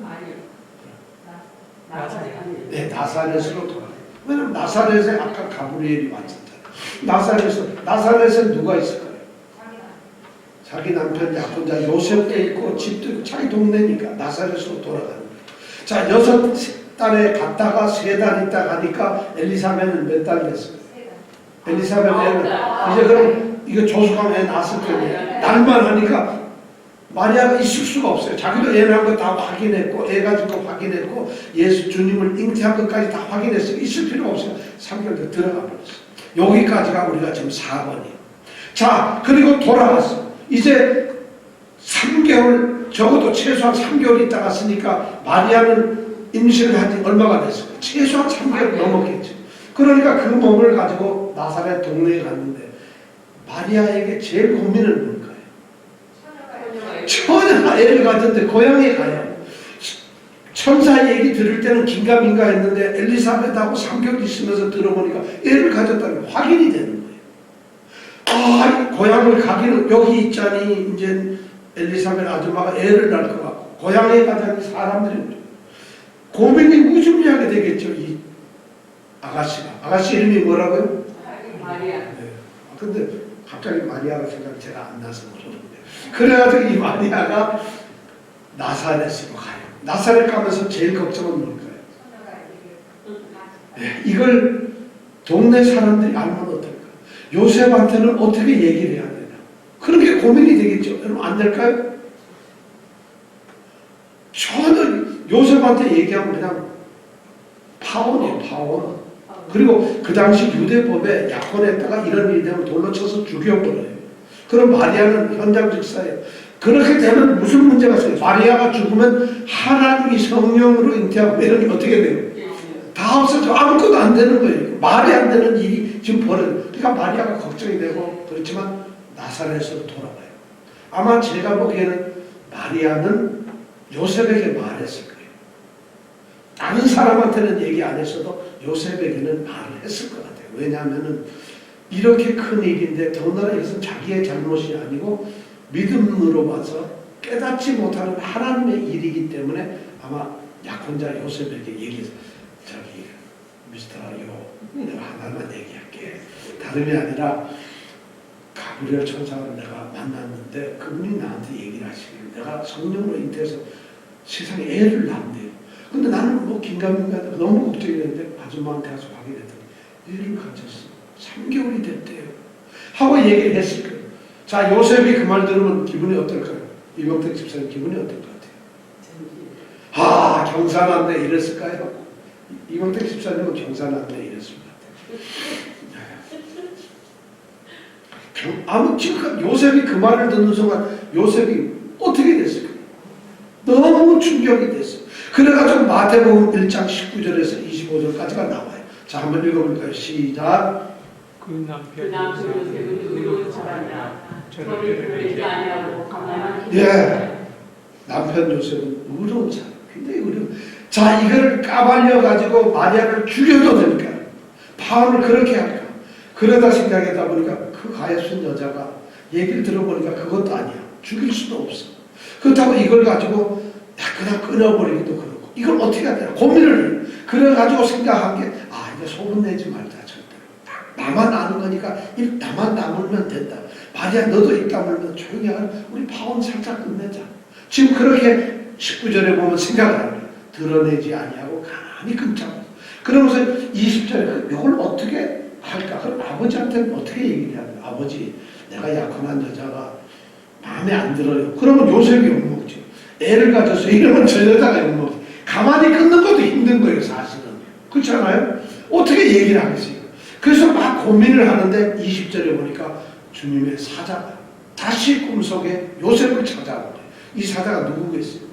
네, 나사렛으로 돌아가요. 왜냐면 나사렛에 아까 가브리엘이 왔었잖아요. 나사렛에 누가 있을까요? 자기 남편 약혼자 요셉도 있고 집도 있고 자기 동네니까 나사렛으로 돌아가는 거예요. 자, 6달에 갔다가 3달 있다 가니까 엘리사벳은 몇 달 됐어요? 엘리사벳 애는 이제 그럼 이거 조숙하면 애 낳았을 텐데 날만 하니까 마리아가 있을 수가 없어요. 자기도 애 낳은 거 다 확인했고 애 가진 거 확인했고 예수 주님을 잉태한 것까지 다 확인했어요. 있을 필요가 없어요. 3개월 들어가 버렸어요. 여기까지가 우리가 지금 4번이에요. 자, 그리고 돌아왔어요. 이제 3개월 적어도 최소한 3개월 있다 갔으니까 마리아는 임신을 한 지 얼마가 됐어요? 최소한 3개월 넘었겠죠. 그러니까 그 몸을 가지고 나사렛 동네에 갔는데 마리아에게 제일 고민은 뭘까요? 처녀가 애를 가졌는데 고향에 가요. 천사 얘기 들을 때는 긴가민가 했는데 엘리사벳하고 3개월 있으면서 들어보니까 애를 가졌다는 게 확인이 되는 거예요. 아, 고향을 가기는 여기 있자니 이제 엘리사벳 아줌마가 애를 낳을 것 같고 고향에 가자니 사람들이 고민이 무중리하게 되겠죠. 이 아가씨 이름이 뭐라고요? 마리아. 네. 근데 갑자기 마리아가 생각이 제가 안 나서 모르는데 그래가지고 이 마리아가 나사렛으로 가요. 나사렛 가면서 제일 걱정은 뭘까요? 네, 이걸 동네 사람들이 알면 어떨까? 요셉한테는 어떻게 얘기를 해야 되나? 그런 게 고민이 되겠죠. 여러분 안 될까요? 전혀 요셉한테 얘기하면 그냥 파혼이에요. 파혼. 그리고 그 당시 유대법에 약혼했다가 이런 일이 되면 돌로 쳐서 죽여버려요. 그럼 마리아는 현장 즉사예요. 그렇게 되면 무슨 문제가 있어요? 마리아가 죽으면 하나님이 성령으로 잉태하고 이런 게 어떻게 돼요? 다 없어져. 아무것도 안 되는 거예요. 말이 안 되는 일이 지금 벌어져요. 그러니까 마리아가 걱정이 되고 그렇지만 나사렛으로 돌아가요. 아마 제가 보기에는 마리아는 요셉에게 말했을 거예요. 다른 사람한테는 얘기 안 했어도 요셉에게는 말을 했을 것 같아요. 왜냐하면은 이렇게 큰 일인데 더군다나 이것은 자기의 잘못이 아니고 믿음으로 봐서 깨닫지 못하는 하나님의 일이기 때문에 아마 약혼자 요셉에게 얘기해서 저기 미스터 요 내가 하나만 얘기할게. 다름이 아니라 가브리엘 천사를 내가 만났는데 그분이 나한테 얘기를 하시길 내가 성령으로 잉태해서 세상에 애를 낳는데요. 근데 나는 뭐 긴가민가 너무 걱정했는데 아줌마한테 가서 확인했더니 애를 가졌어. 3개월이 됐대요. 하고 얘기를 했을 거예요. 자, 요셉이 그 말 들으면 기분이 어떨까요? 이명택 집사님 기분이 어떨 것 같아요? 경사났네 이랬을까요? 이명택 집사님은 경사났네 이랬을 것 같아요. 아무 지금 요셉이 그 말을 듣는 순간 요셉이 어떻게 됐을까요? 너무 충격이 됐어요. 그래가지고 마태복음 1장 19절에서 25절까지가 나와요. 자, 한번 읽어볼까요? 시작. 그 남편 요셉은 의로운 사람이라 저를 그러지 아니하고 가만히 예, 남편 요셉은 의로운 사람, 굉장히 의로운. 자, 이걸 까발려가지고 마리아를 죽여도 될까? 바울을 그렇게 할까? 그러다 생각하다 보니까 그 가엾은 여자가 얘기를 들어보니까 그것도 아니야. 죽일 수도 없어. 그렇다고 이걸 가지고 그냥 끊어버리기도 그렇고 이걸 어떻게 해야 되나 고민을 해요. 그래가지고 생각한 게 이제 소문 내지 말자. 절대 나만 아는 거니까 나만 나물면 된다. 마리아 너도 입 다물면 조용히 하라. 우리 파혼 살짝 끝내자. 지금 그렇게 19절에 보면 생각을 합니다. 드러내지 아니하고 가만히 끊자고. 그러면서 20절에 이걸 어떻게 할까? 그럼 아버지한테는 어떻게 얘기를 해야 돼? 아버지, 내가 약혼한 여자가 마음에 안 들어요. 그러면 요셉이 욕먹지. 애를 가져서 이러면 저 여자가 욕먹지. 가만히 끊는 것도 힘든 거예요, 사실은. 그렇잖아요? 어떻게 얘기를 하겠어요? 그래서 막 고민을 하는데 20절에 보니까 주님의 사자가 다시 꿈속에 요셉을 찾아오고 이 사자가 누구겠어요?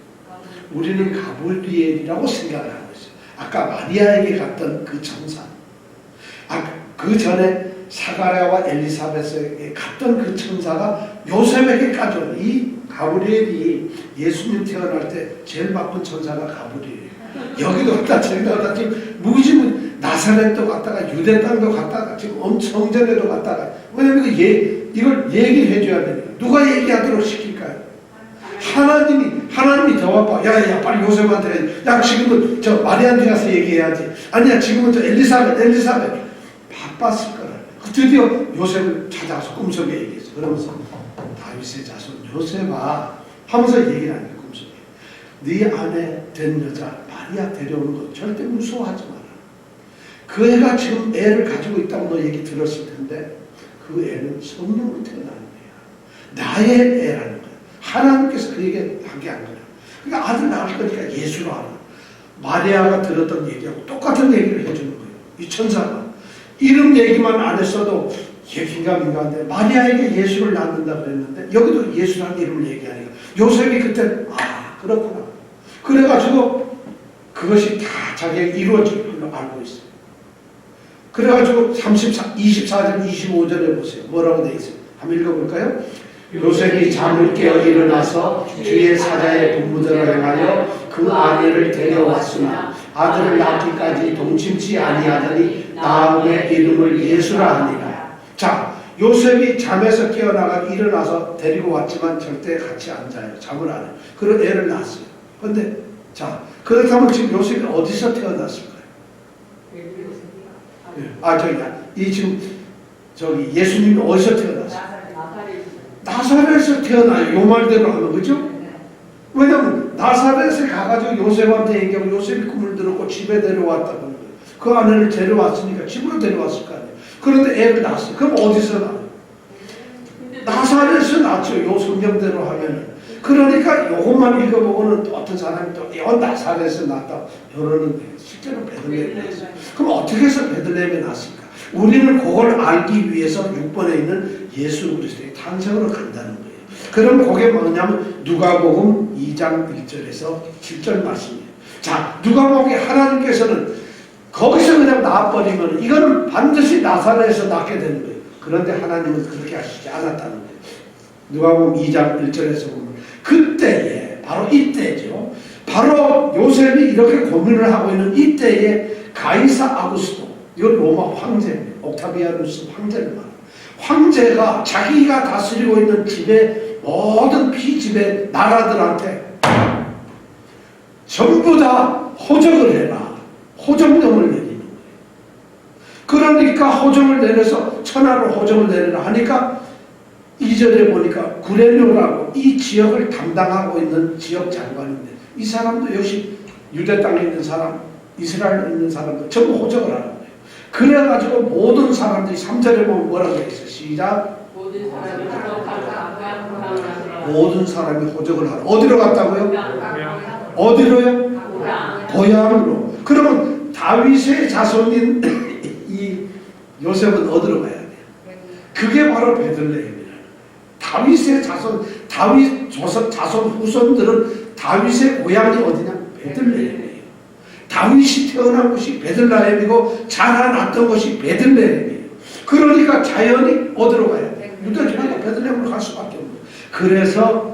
우리는 가브리엘이라고 생각을 하고 있어요. 아까 마리아에게 갔던 그 천사. 그 전에 사가랴와 엘리사벳에게 갔던 그 천사가 요셉에게까지 온 이 가브리엘이 예수님 태어날 때 제일 바쁜 천사가 가브리엘이에요. 여기도 갔다 저기도 갔다 지금 무지무 나사렛도 갔다가 유대 땅도 갔다가 지금 엄청 전에도 갔다가 왜냐면 이걸 얘기를 해줘야 되니까 누가 얘기하도록 시킬까요? 하나님이 더 바빠. 야 빨리 요셉한테 야 지금은 저 마리아한테 가서 얘기해야지. 아니야 지금은 저 엘리사벳 바빴을 거라. 드디어 요셉을 찾아서 꿈속에 얘기했어. 그러면서 다윗의 자손 요셉아 하면서 얘기를 하는 거야. 꿈속에 네 안에 된 여자 마리아 데려오는 거 절대 무서워하지 마라. 그 애가 지금 애를 가지고 있다고 너 얘기 들었을 텐데 그 애는 성령으로 태어나는 거야. 나의 애라는 거야. 하나님께서 그 얘기 하게 한 거야. 그러니까 아들 낳을 거니까 예수로 하라. 마리아가 들었던 얘기하고 똑같은 얘기를 해주는 거예요. 이 천사가 이름 얘기만 안 했어도 긴가민가한데 마리아에게 예수를 낳는다 그랬는데 여기도 예수라는 이름을 얘기하니까 요셉이 그때 그렇구나. 그래가지고 그것이 다 자기에게 이루어질 걸로 알고 있어요. 그래가지고 24절 25절에 보세요. 뭐라고 되어 있어요? 한번 읽어볼까요? 요셉이 잠을 깨어 일어나서 주의 사자의 분부대로 행하여 그 아내를 데려왔으나 아들을 낳기까지 동침치 아니하더니 낳음의 이름을 예수라 하니라. 자, 요셉이 잠에서 깨어나가 일어나서 데리고 왔지만 절대 같이 안 자요. 잠을 안 해요. 그런 애를 낳았어요. 근데 자, 그렇다면 지금 요셉이 어디서 태어났을까요? 지금 예수님이 어디서 태어났어요? 나사렛에서 태어나요. 요 말대로 하면 그죠? 왜냐면 나사렛에 가가지고 요셉한테 얘기하고 요셉이 꿈을 들었고 집에 데려왔다고 하는 거예요. 그 아내를 데려왔으니까 집으로 데려왔을 거 아니에요. 그런데 애를 낳았어요. 그럼 어디서 낳아요? 나사렛에서 낳죠. 요 성경대로 하면은. 그러니까 요것만 읽어보고는 어떤 사람이 또 나사렛에서 낳았다 이러는데 실제로 베들레헴에 낳았어요. 그럼 어떻게 해서 베들레헴에 낳았을까? 우리는 그걸 알기 위해서 6번에 있는 예수 그리스도의 탄생으로 간다는 거예요. 그럼 그게 뭐냐면 누가복음 2장 1절에서 7절 말씀이에요. 자, 누가복음에 하나님께서는 거기서 그냥 낳아버리면 이거는 반드시 나사렛에서 낳게 되는 거예요. 그런데 하나님은 그렇게 하시지 않았다는 거예요. 누가복음 2장 1절에서 보면 그때에 바로 이때죠. 바로 요셉이 이렇게 고민을 하고 있는 이때에 가이사 아구스도 이건 로마 황제입니다. 옥타비아누스 황제를 말합니다. 황제가 자기가 다스리고 있는 집에 모든 피지배 나라들한테 전부 다 호적을 해라. 호적령을 내리는 거예요. 그러니까 호적을 내려서 천하로 호적을 내리라 하니까 2절에 보니까 구레뇨라고 이 지역을 담당하고 있는 지역 장관인데 이 사람도 역시 유대 땅에 있는 사람, 이스라엘에 있는 사람도 전부 호적을 하는 거예요. 그래가지고 모든 사람들이 3절에 보면 뭐라고 했어요? 시작. 모든 사람이 호적하라. 모든 사람이 호적을 하라. 어디로 갔다고요? 고향. 어디로요? 고향. 고향으로. 그러면 다윗의 자손인 이 요셉은 어디로 가야 돼요? 그게 바로 베들레헴이에요. 다윗의 자손, 다윗 자손 후손들은 다윗의 고향이 어디냐? 베들레헴이에요. 다윗이 태어난 곳이 베들레헴이고 자라났던 곳이 베들레헴이에요. 그러니까 자연히 어디로 가야 돼요? 유대지방에 베들레헴으로 갈 수밖에 없는 거예요. 그래서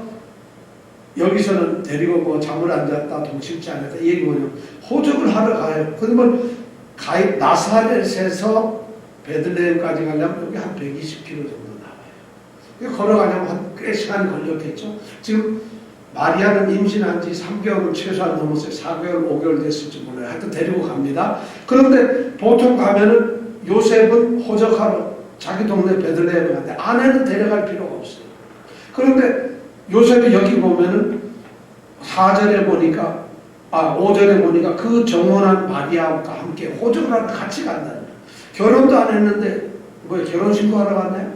여기서는 데리고 뭐 잠을 안 잤다, 동침지 안 했다 이 얘기 뭐냐면 호적을 하러 가요. 그러면 나사렛에서 베들레헴까지 가려면 여기 한 120km 정도 나와요. 걸어가려면 한 꽤 시간이 걸렸겠죠. 지금 마리아는 임신한 지 3개월은 최소한 넘었어요. 4개월, 5개월 됐을지 몰라요. 하여튼 데리고 갑니다. 그런데 보통 가면은 요셉은 호적하러 자기 동네 베들레헴에 갔는데 아내는 데려갈 필요가 없어요. 그런데 요셉이 여기 보면은 4절에 보니까 5절에 보니까 그 정원한 마리아와 함께 호적을 하러 같이 간다는 거예요. 결혼도 안 했는데 뭐 결혼신고하러 갔나요?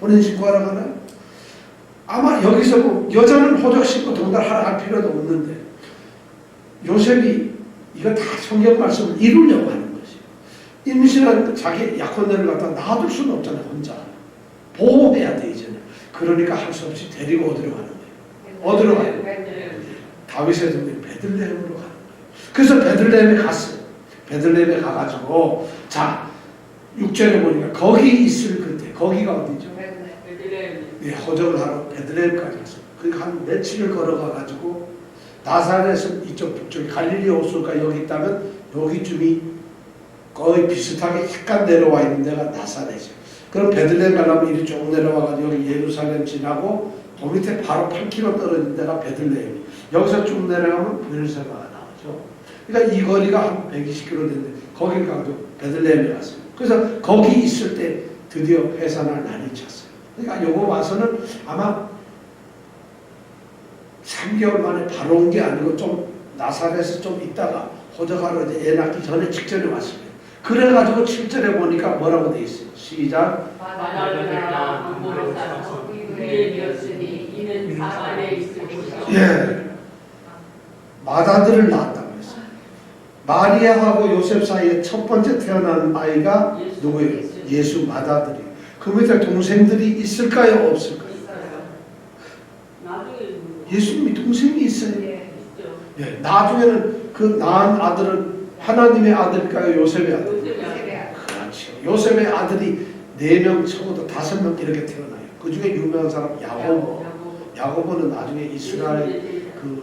혼인신고하러 가나요? 아마 여기서 뭐 여자는 호적 신고 동달하러 갈 필요도 없는데 요셉이 이거 다 성경 말씀을 이루려고 하는 거지. 임신한 자기 약혼녀를 갖다 놔둘 수는 없잖아요. 혼자 보호해야 돼 이제는. 그러니까 할 수 없이 데리고 어디로 가는 거예요? 어디로 가요? 다윗의 동네 베들레헴으로 가는 거예요. 그래서 베들레헴에 갔어요. 베들레헴에 가가지고 자 6절에 보니까 거기 있을 그때 거기가 어디죠? 네, 호적을 하러 베들레헴까지 갔어요. 그러니까 한 며칠을 걸어가가지고 나사렛은 이쪽 북쪽에 갈릴리 호수가 여기 있다면 여기쯤이 거의 비슷하게 약간 내려와 있는 데가 나사렛이에요. 그럼 베들레헴 가려면 이리 쭉 내려와가지고 여기 예루살렘 지나고 그 밑에 바로 8km 떨어진 데가 베들레헴이. 여기서 쭉 내려가면 베르세바가 나오죠. 그러니까 이 거리가 한 120km 되는데 거길 가도 베들레헴에 갔어요. 그래서 거기 있을 때 드디어 회산할 날이 찼어요. 그러니까 요거 와서는 아마 3개월 만에 바로 온 게 아니고 좀 나사렛에서 좀 있다가 호적하러 이제 애 낳기 전에 직전에 왔습니다. 그래가지고 7절에 보니까 뭐라고 돼 있어요? 시작. 마다들라 함부로 싸서 그의 되었으니 이는 사만에 있을 곳이요. 예. 마다들을 낳았다고 했어요. 마리아하고 요셉 사이에 첫 번째 태어난 아이가 누구예요? 예수 마다들이. 그 밑에 동생들이 있을까요? 없을까요? 예수님이 동생이 있어요. 예, 나중에는 그 낳은 아들은 하나님의 아들일까요? 요셉의 아들? 그렇죠. 요셉의 아들이 4명 적어도 5명 이렇게 태어나요. 그 중에 유명한 사람 야고보. 야고보는 나중에 이스라엘 그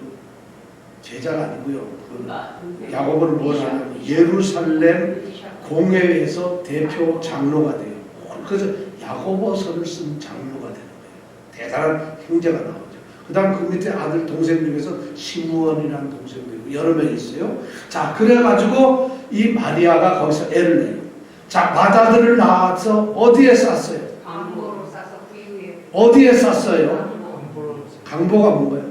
제자가 아니고요. 그 야고보는 뭘 하냐면 예루살렘 공회에서 대표 장로가 돼요. 그래서 야고보서를 쓴 장로가 되는 거예요. 대단한 형제가 나오죠. 그 다음 그 밑에 아들 동생 중에서 시므온이라는 동생도 있고 여러 명 있어요. 자, 그래가지고 이 마리아가 거기서 애를 내요. 자, 마다들을 낳아서 어디에 쌌어요? 강보로 싸서 그 이후에 어디에 쌌어요? 강보가 뭔가요?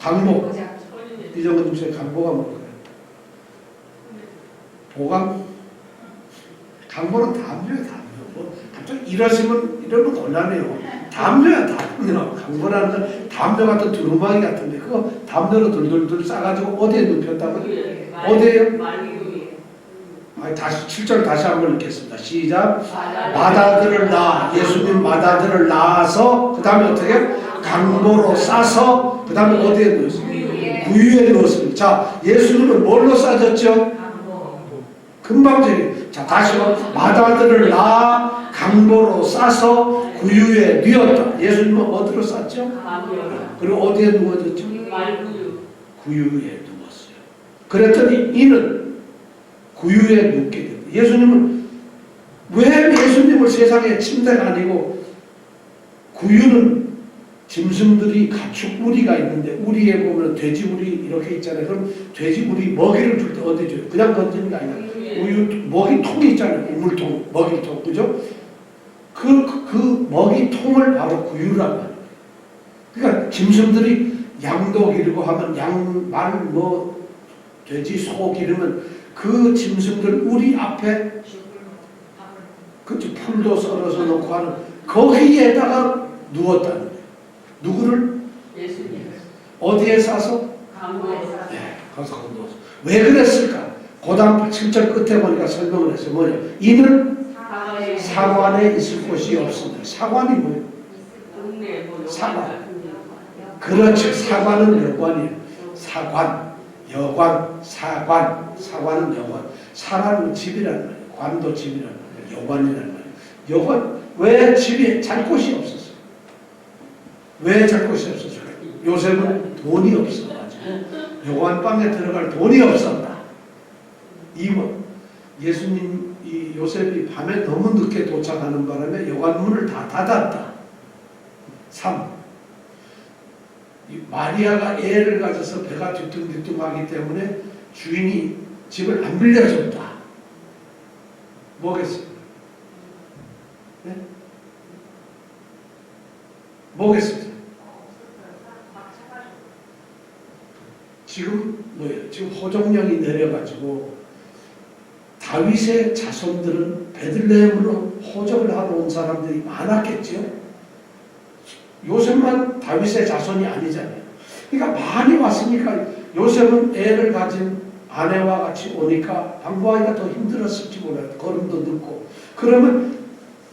강보. 이정근 주의 강보가 뭔가요? 보강? 강보는 담요예요, 담요. 뭐 갑자기 이러면 곤란해요. 담요야, 담요. 강보라는 건 담요 같은 두루마기 같은데 그거 담요로 돌돌돌 싸가지고 어디에 눕혔다고요? 어디에요? 다시 7절 다시 한번 읽겠습니다. 시작. 마다들을 낳아, 예수님 마다들을 낳아서 그 다음에 어떻게? 강보로 싸서 그 다음에 어디에 넣었어요? 구유에 넣었습니다. 자, 예수님은 뭘로 싸졌죠? 금방적인. 자, 다시요. 마다들을 낳아 강보로 싸서 구유에 뉘었다. 예수님은 어디로 쌌죠? 그리고 어디에 누워졌죠? 구유에 누웠어요. 그랬더니 이는 구유에 눕게 됩니다. 예수님은 왜 예수님을 세상에 침대가 아니고 구유는 짐승들이 가축 우리가 있는데 우리에 보면 돼지 우리 이렇게 있잖아요. 그럼 돼지 우리 먹이를 줄 때 어디 줘요? 그냥 던지는 게 아니라 우유 먹이통이 있잖아요. 우물통, 먹이통, 그죠? 그 먹이통을 바로 구유라고 해요. 그러니까 짐승들이 양도 기르고 하면 양, 말, 뭐 돼지, 소 기르면 그 짐승들 우리 앞에 그치 풀도 썰어서 놓고 하는 거기에다가 누웠다는 거예요. 누구를? 예수님. 어디에 싸서? 강도에 사서. 네, 거기서 건너서. 왜 그랬을까? 고단 7절 끝에 보니까 설명을 했어요. 뭐냐? 이는 사관에 있을 곳이 없습니다. 사관이 뭐예요? 동네 뭐 사관. 그렇죠. 사관은 여관이에요. 사관, 여관, 사관. 사관은 여관. 사라는 집이라는 말이에요. 관도 집이라는 말이에요. 여관이라는 말이에요. 여관, 왜 집에 잘 곳이 없었어요? 왜 잘 곳이 없었어요? 요셉은 돈이 없어가지고 여관방에 들어갈 돈이 없었다. 2번, 예수님, 이 요셉이 밤에 너무 늦게 도착하는 바람에 여관문을 다 닫았다. 3. 마리아가 애를 가져서 배가 뒤뚱뒤뚱하기 때문에 주인이 집을 안 빌려줬다. 뭐겠어요? 네? 뭐겠어요? 지금 뭐예요? 지금 호정령이 내려가지고 다윗의 자손들은 베들레헴으로 호적을 하러 온 사람들이 많았겠죠. 요셉만 다윗의 자손이 아니잖아요. 그러니까 많이 왔으니까 요셉은 애를 가진 아내와 같이 오니까 방부하기가 더 힘들었을지 몰라요. 걸음도 늦고. 그러면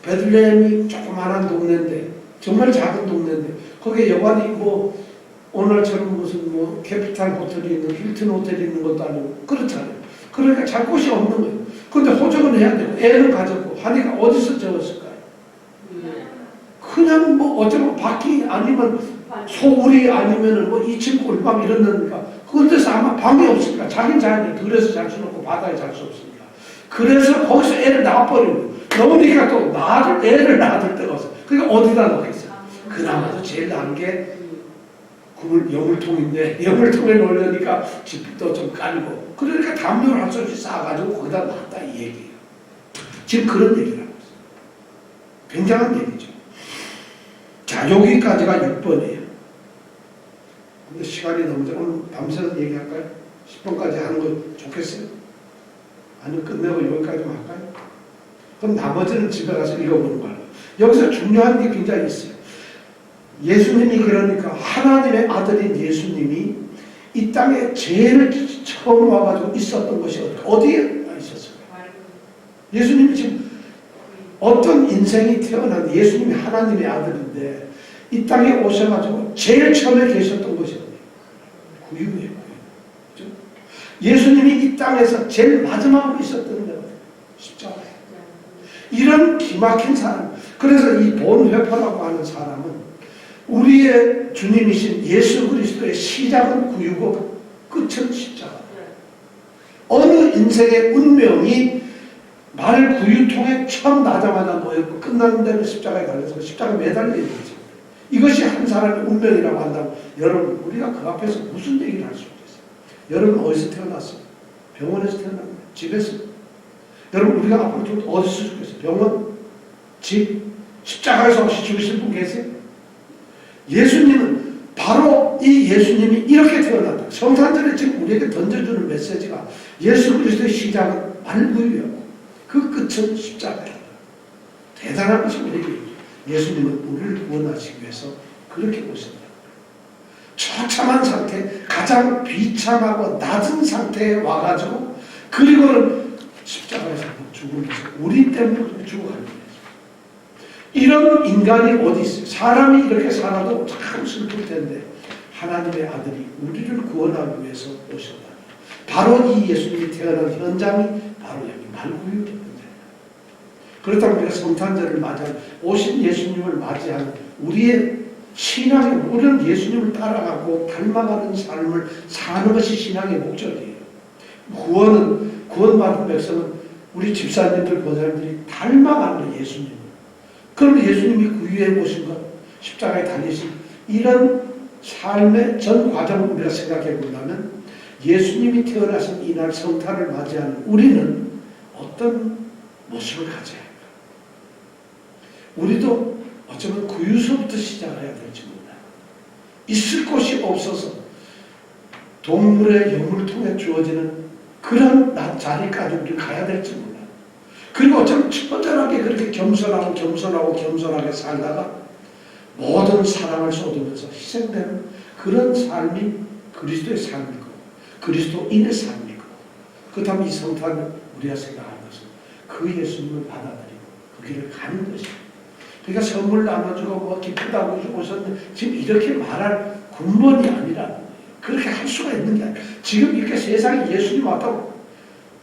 베들레헴이 조그마한 동네인데 정말 작은 동네인데 거기에 여관이 뭐 오늘처럼 무슨 뭐 캐피탈 호텔이 있는 힐튼 호텔이 있는 것도 아니고 그렇잖아요. 그러니까 잘 곳이 없는 거예요. 근데 호적은 해야 되고 애를 가졌고 하니까 어디서 적었을까요? 그냥 뭐 어쩌면 밖이 아니면 소울이 아니면은 뭐 2층 꼴방 이런 데니까 그런 데서 아마 방이 없으니까 자긴 자는데 들에서 잘 수 없고 바다에 잘 수 없으니까 그래서 거기서 애를 낳아버리고 넣으니까 또 애를 낳을 데가 없어. 그러니까 어디다 넣겠어요? 그나마도 제일 나은 게 여물통인데 여물통에 넣으려니까 집도 좀 깔고 그러니까 담요를 한 손씩 싸가지고 거기다 놨다 이 얘기예요. 지금 그런 얘기를 하고 있어요. 굉장한 얘기죠. 자, 여기까지가 6번이에요. 근데 시간이 너무 잘 오늘 밤새서 얘기할까요? 10번까지 하는 거 좋겠어요? 아니면 끝내고 여기까지만 할까요? 그럼 나머지는 집에 가서 읽어보는 거예요. 여기서 중요한 게 굉장히 있어요. 예수님이 그러니까 하나님의 아들인 예수님이 이 땅에 제일 처음 와가지고 있었던 것이 어디에 있었을까요? 예수님이 지금 어떤 인생이 태어난 예수님이 하나님의 아들인데 이 땅에 오셔가지고 제일 처음에 계셨던 것이 어디예요? 구유예요. 그렇죠? 예수님이 이 땅에서 제일 마지막으로 있었던 데가 십자가예요. 이런 기막힌 사람. 그래서 이 본회파라고 하는 사람은 우리의 주님이신 예수 그리스도의 시작은 구유고 끝은 십자가. 어느 인생의 운명이 말 구유통에 처음 나자마자 모였고 끝나는 데는 십자가에 달려서 십자가에 매달려 있는 거죠. 이것이 한 사람의 운명이라고 한다면 여러분 우리가 그 앞에서 무슨 얘기를 할 수 있겠어요? 여러분 어디서 태어났어요? 병원에서 태어났나요? 집에서? 여러분 우리가 앞으로 좀 어디서 죽겠어요? 병원? 집? 십자가에서 혹시 죽으실 분 계세요? 예수님은 바로 이 예수님이 이렇게 태어났다. 성탄절에 지금 우리에게 던져주는 메시지가 예수 그리스도의 시작은 말구유였고 그 끝은 십자가예요. 대단한 것이 우리에게 예수님은 우리를 구원하시기 위해서 그렇게 오신다. 처참한 상태, 가장 비참하고 낮은 상태에 와가지고 그리고는 십자가에서 죽으면서 우리 때문에 죽어가는 거예요. 이런 인간이 어디 있어요? 사람이 이렇게 살아도 참 슬플 텐데 하나님의 아들이 우리를 구원하기 위해서 오셨다. 바로 이 예수님이 태어난 현장이 바로 여기 말구유 현장이에요. 그렇다고 우리가 성탄절을 맞이하는 오신 예수님을 맞이하는 우리의 신앙의 우리는 예수님을 따라가고 닮아가는 삶을 사는 것이 신앙의 목적이에요. 구원받은 백성은 우리 집사님들, 권사님들이 닮아가는 예수님. 그러면 예수님이 구유에 오신 것, 십자가에 달리신 이런 삶의 전 과정을 우리가 생각해 본다면 예수님이 태어나신 이날 성탄을 맞이하는 우리는 어떤 모습을 가져야 할까? 우리도 어쩌면 구유소부터 시작을 해야 될지 몰라요. 있을 곳이 없어서 동물의 영을 통해 주어지는 그런 자리까지 우리 가야 될지 몰라요. 그리고 어쩌면 처절하게 그렇게 겸손하게 살다가 모든 사랑을 쏟으면서 희생되는 그런 삶이 그리스도의 삶이고 그리스도인의 삶이고 그 다음에 이 성탄을 우리가 생각하는 것은 그 예수님을 받아들이고 그 길을 가는 것입니다. 그러니까 선물 나눠주고 뭐 기쁘다고 오셨는데 지금 이렇게 말할 군번이 아니라 그렇게 할 수가 있는 게 아니라 지금 이렇게 세상에 예수님 왔다고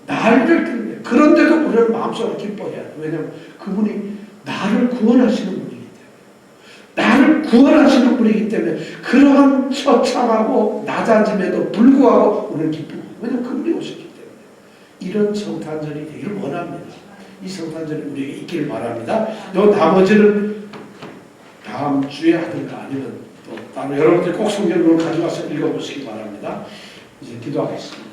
날들 때문에 그런데도 우리는 마음속으로 기뻐해야 돼. 왜냐하면 그분이 나를 구원하시는 분이기 때문에 나를 구원하시는 분이기 때문에 그러한 처참하고 낮아짐에도 불구하고 우리는 기쁘고 왜냐하면 그분이 오셨기 때문에 이런 성탄절이 되기를 원합니다. 이 성탄절이 우리에게 있기를 바랍니다. 요 나머지는 다음 주에 하든가 아니면 또 다른 여러분들 꼭 성경을 가져와서 읽어보시기 바랍니다. 이제 기도하겠습니다.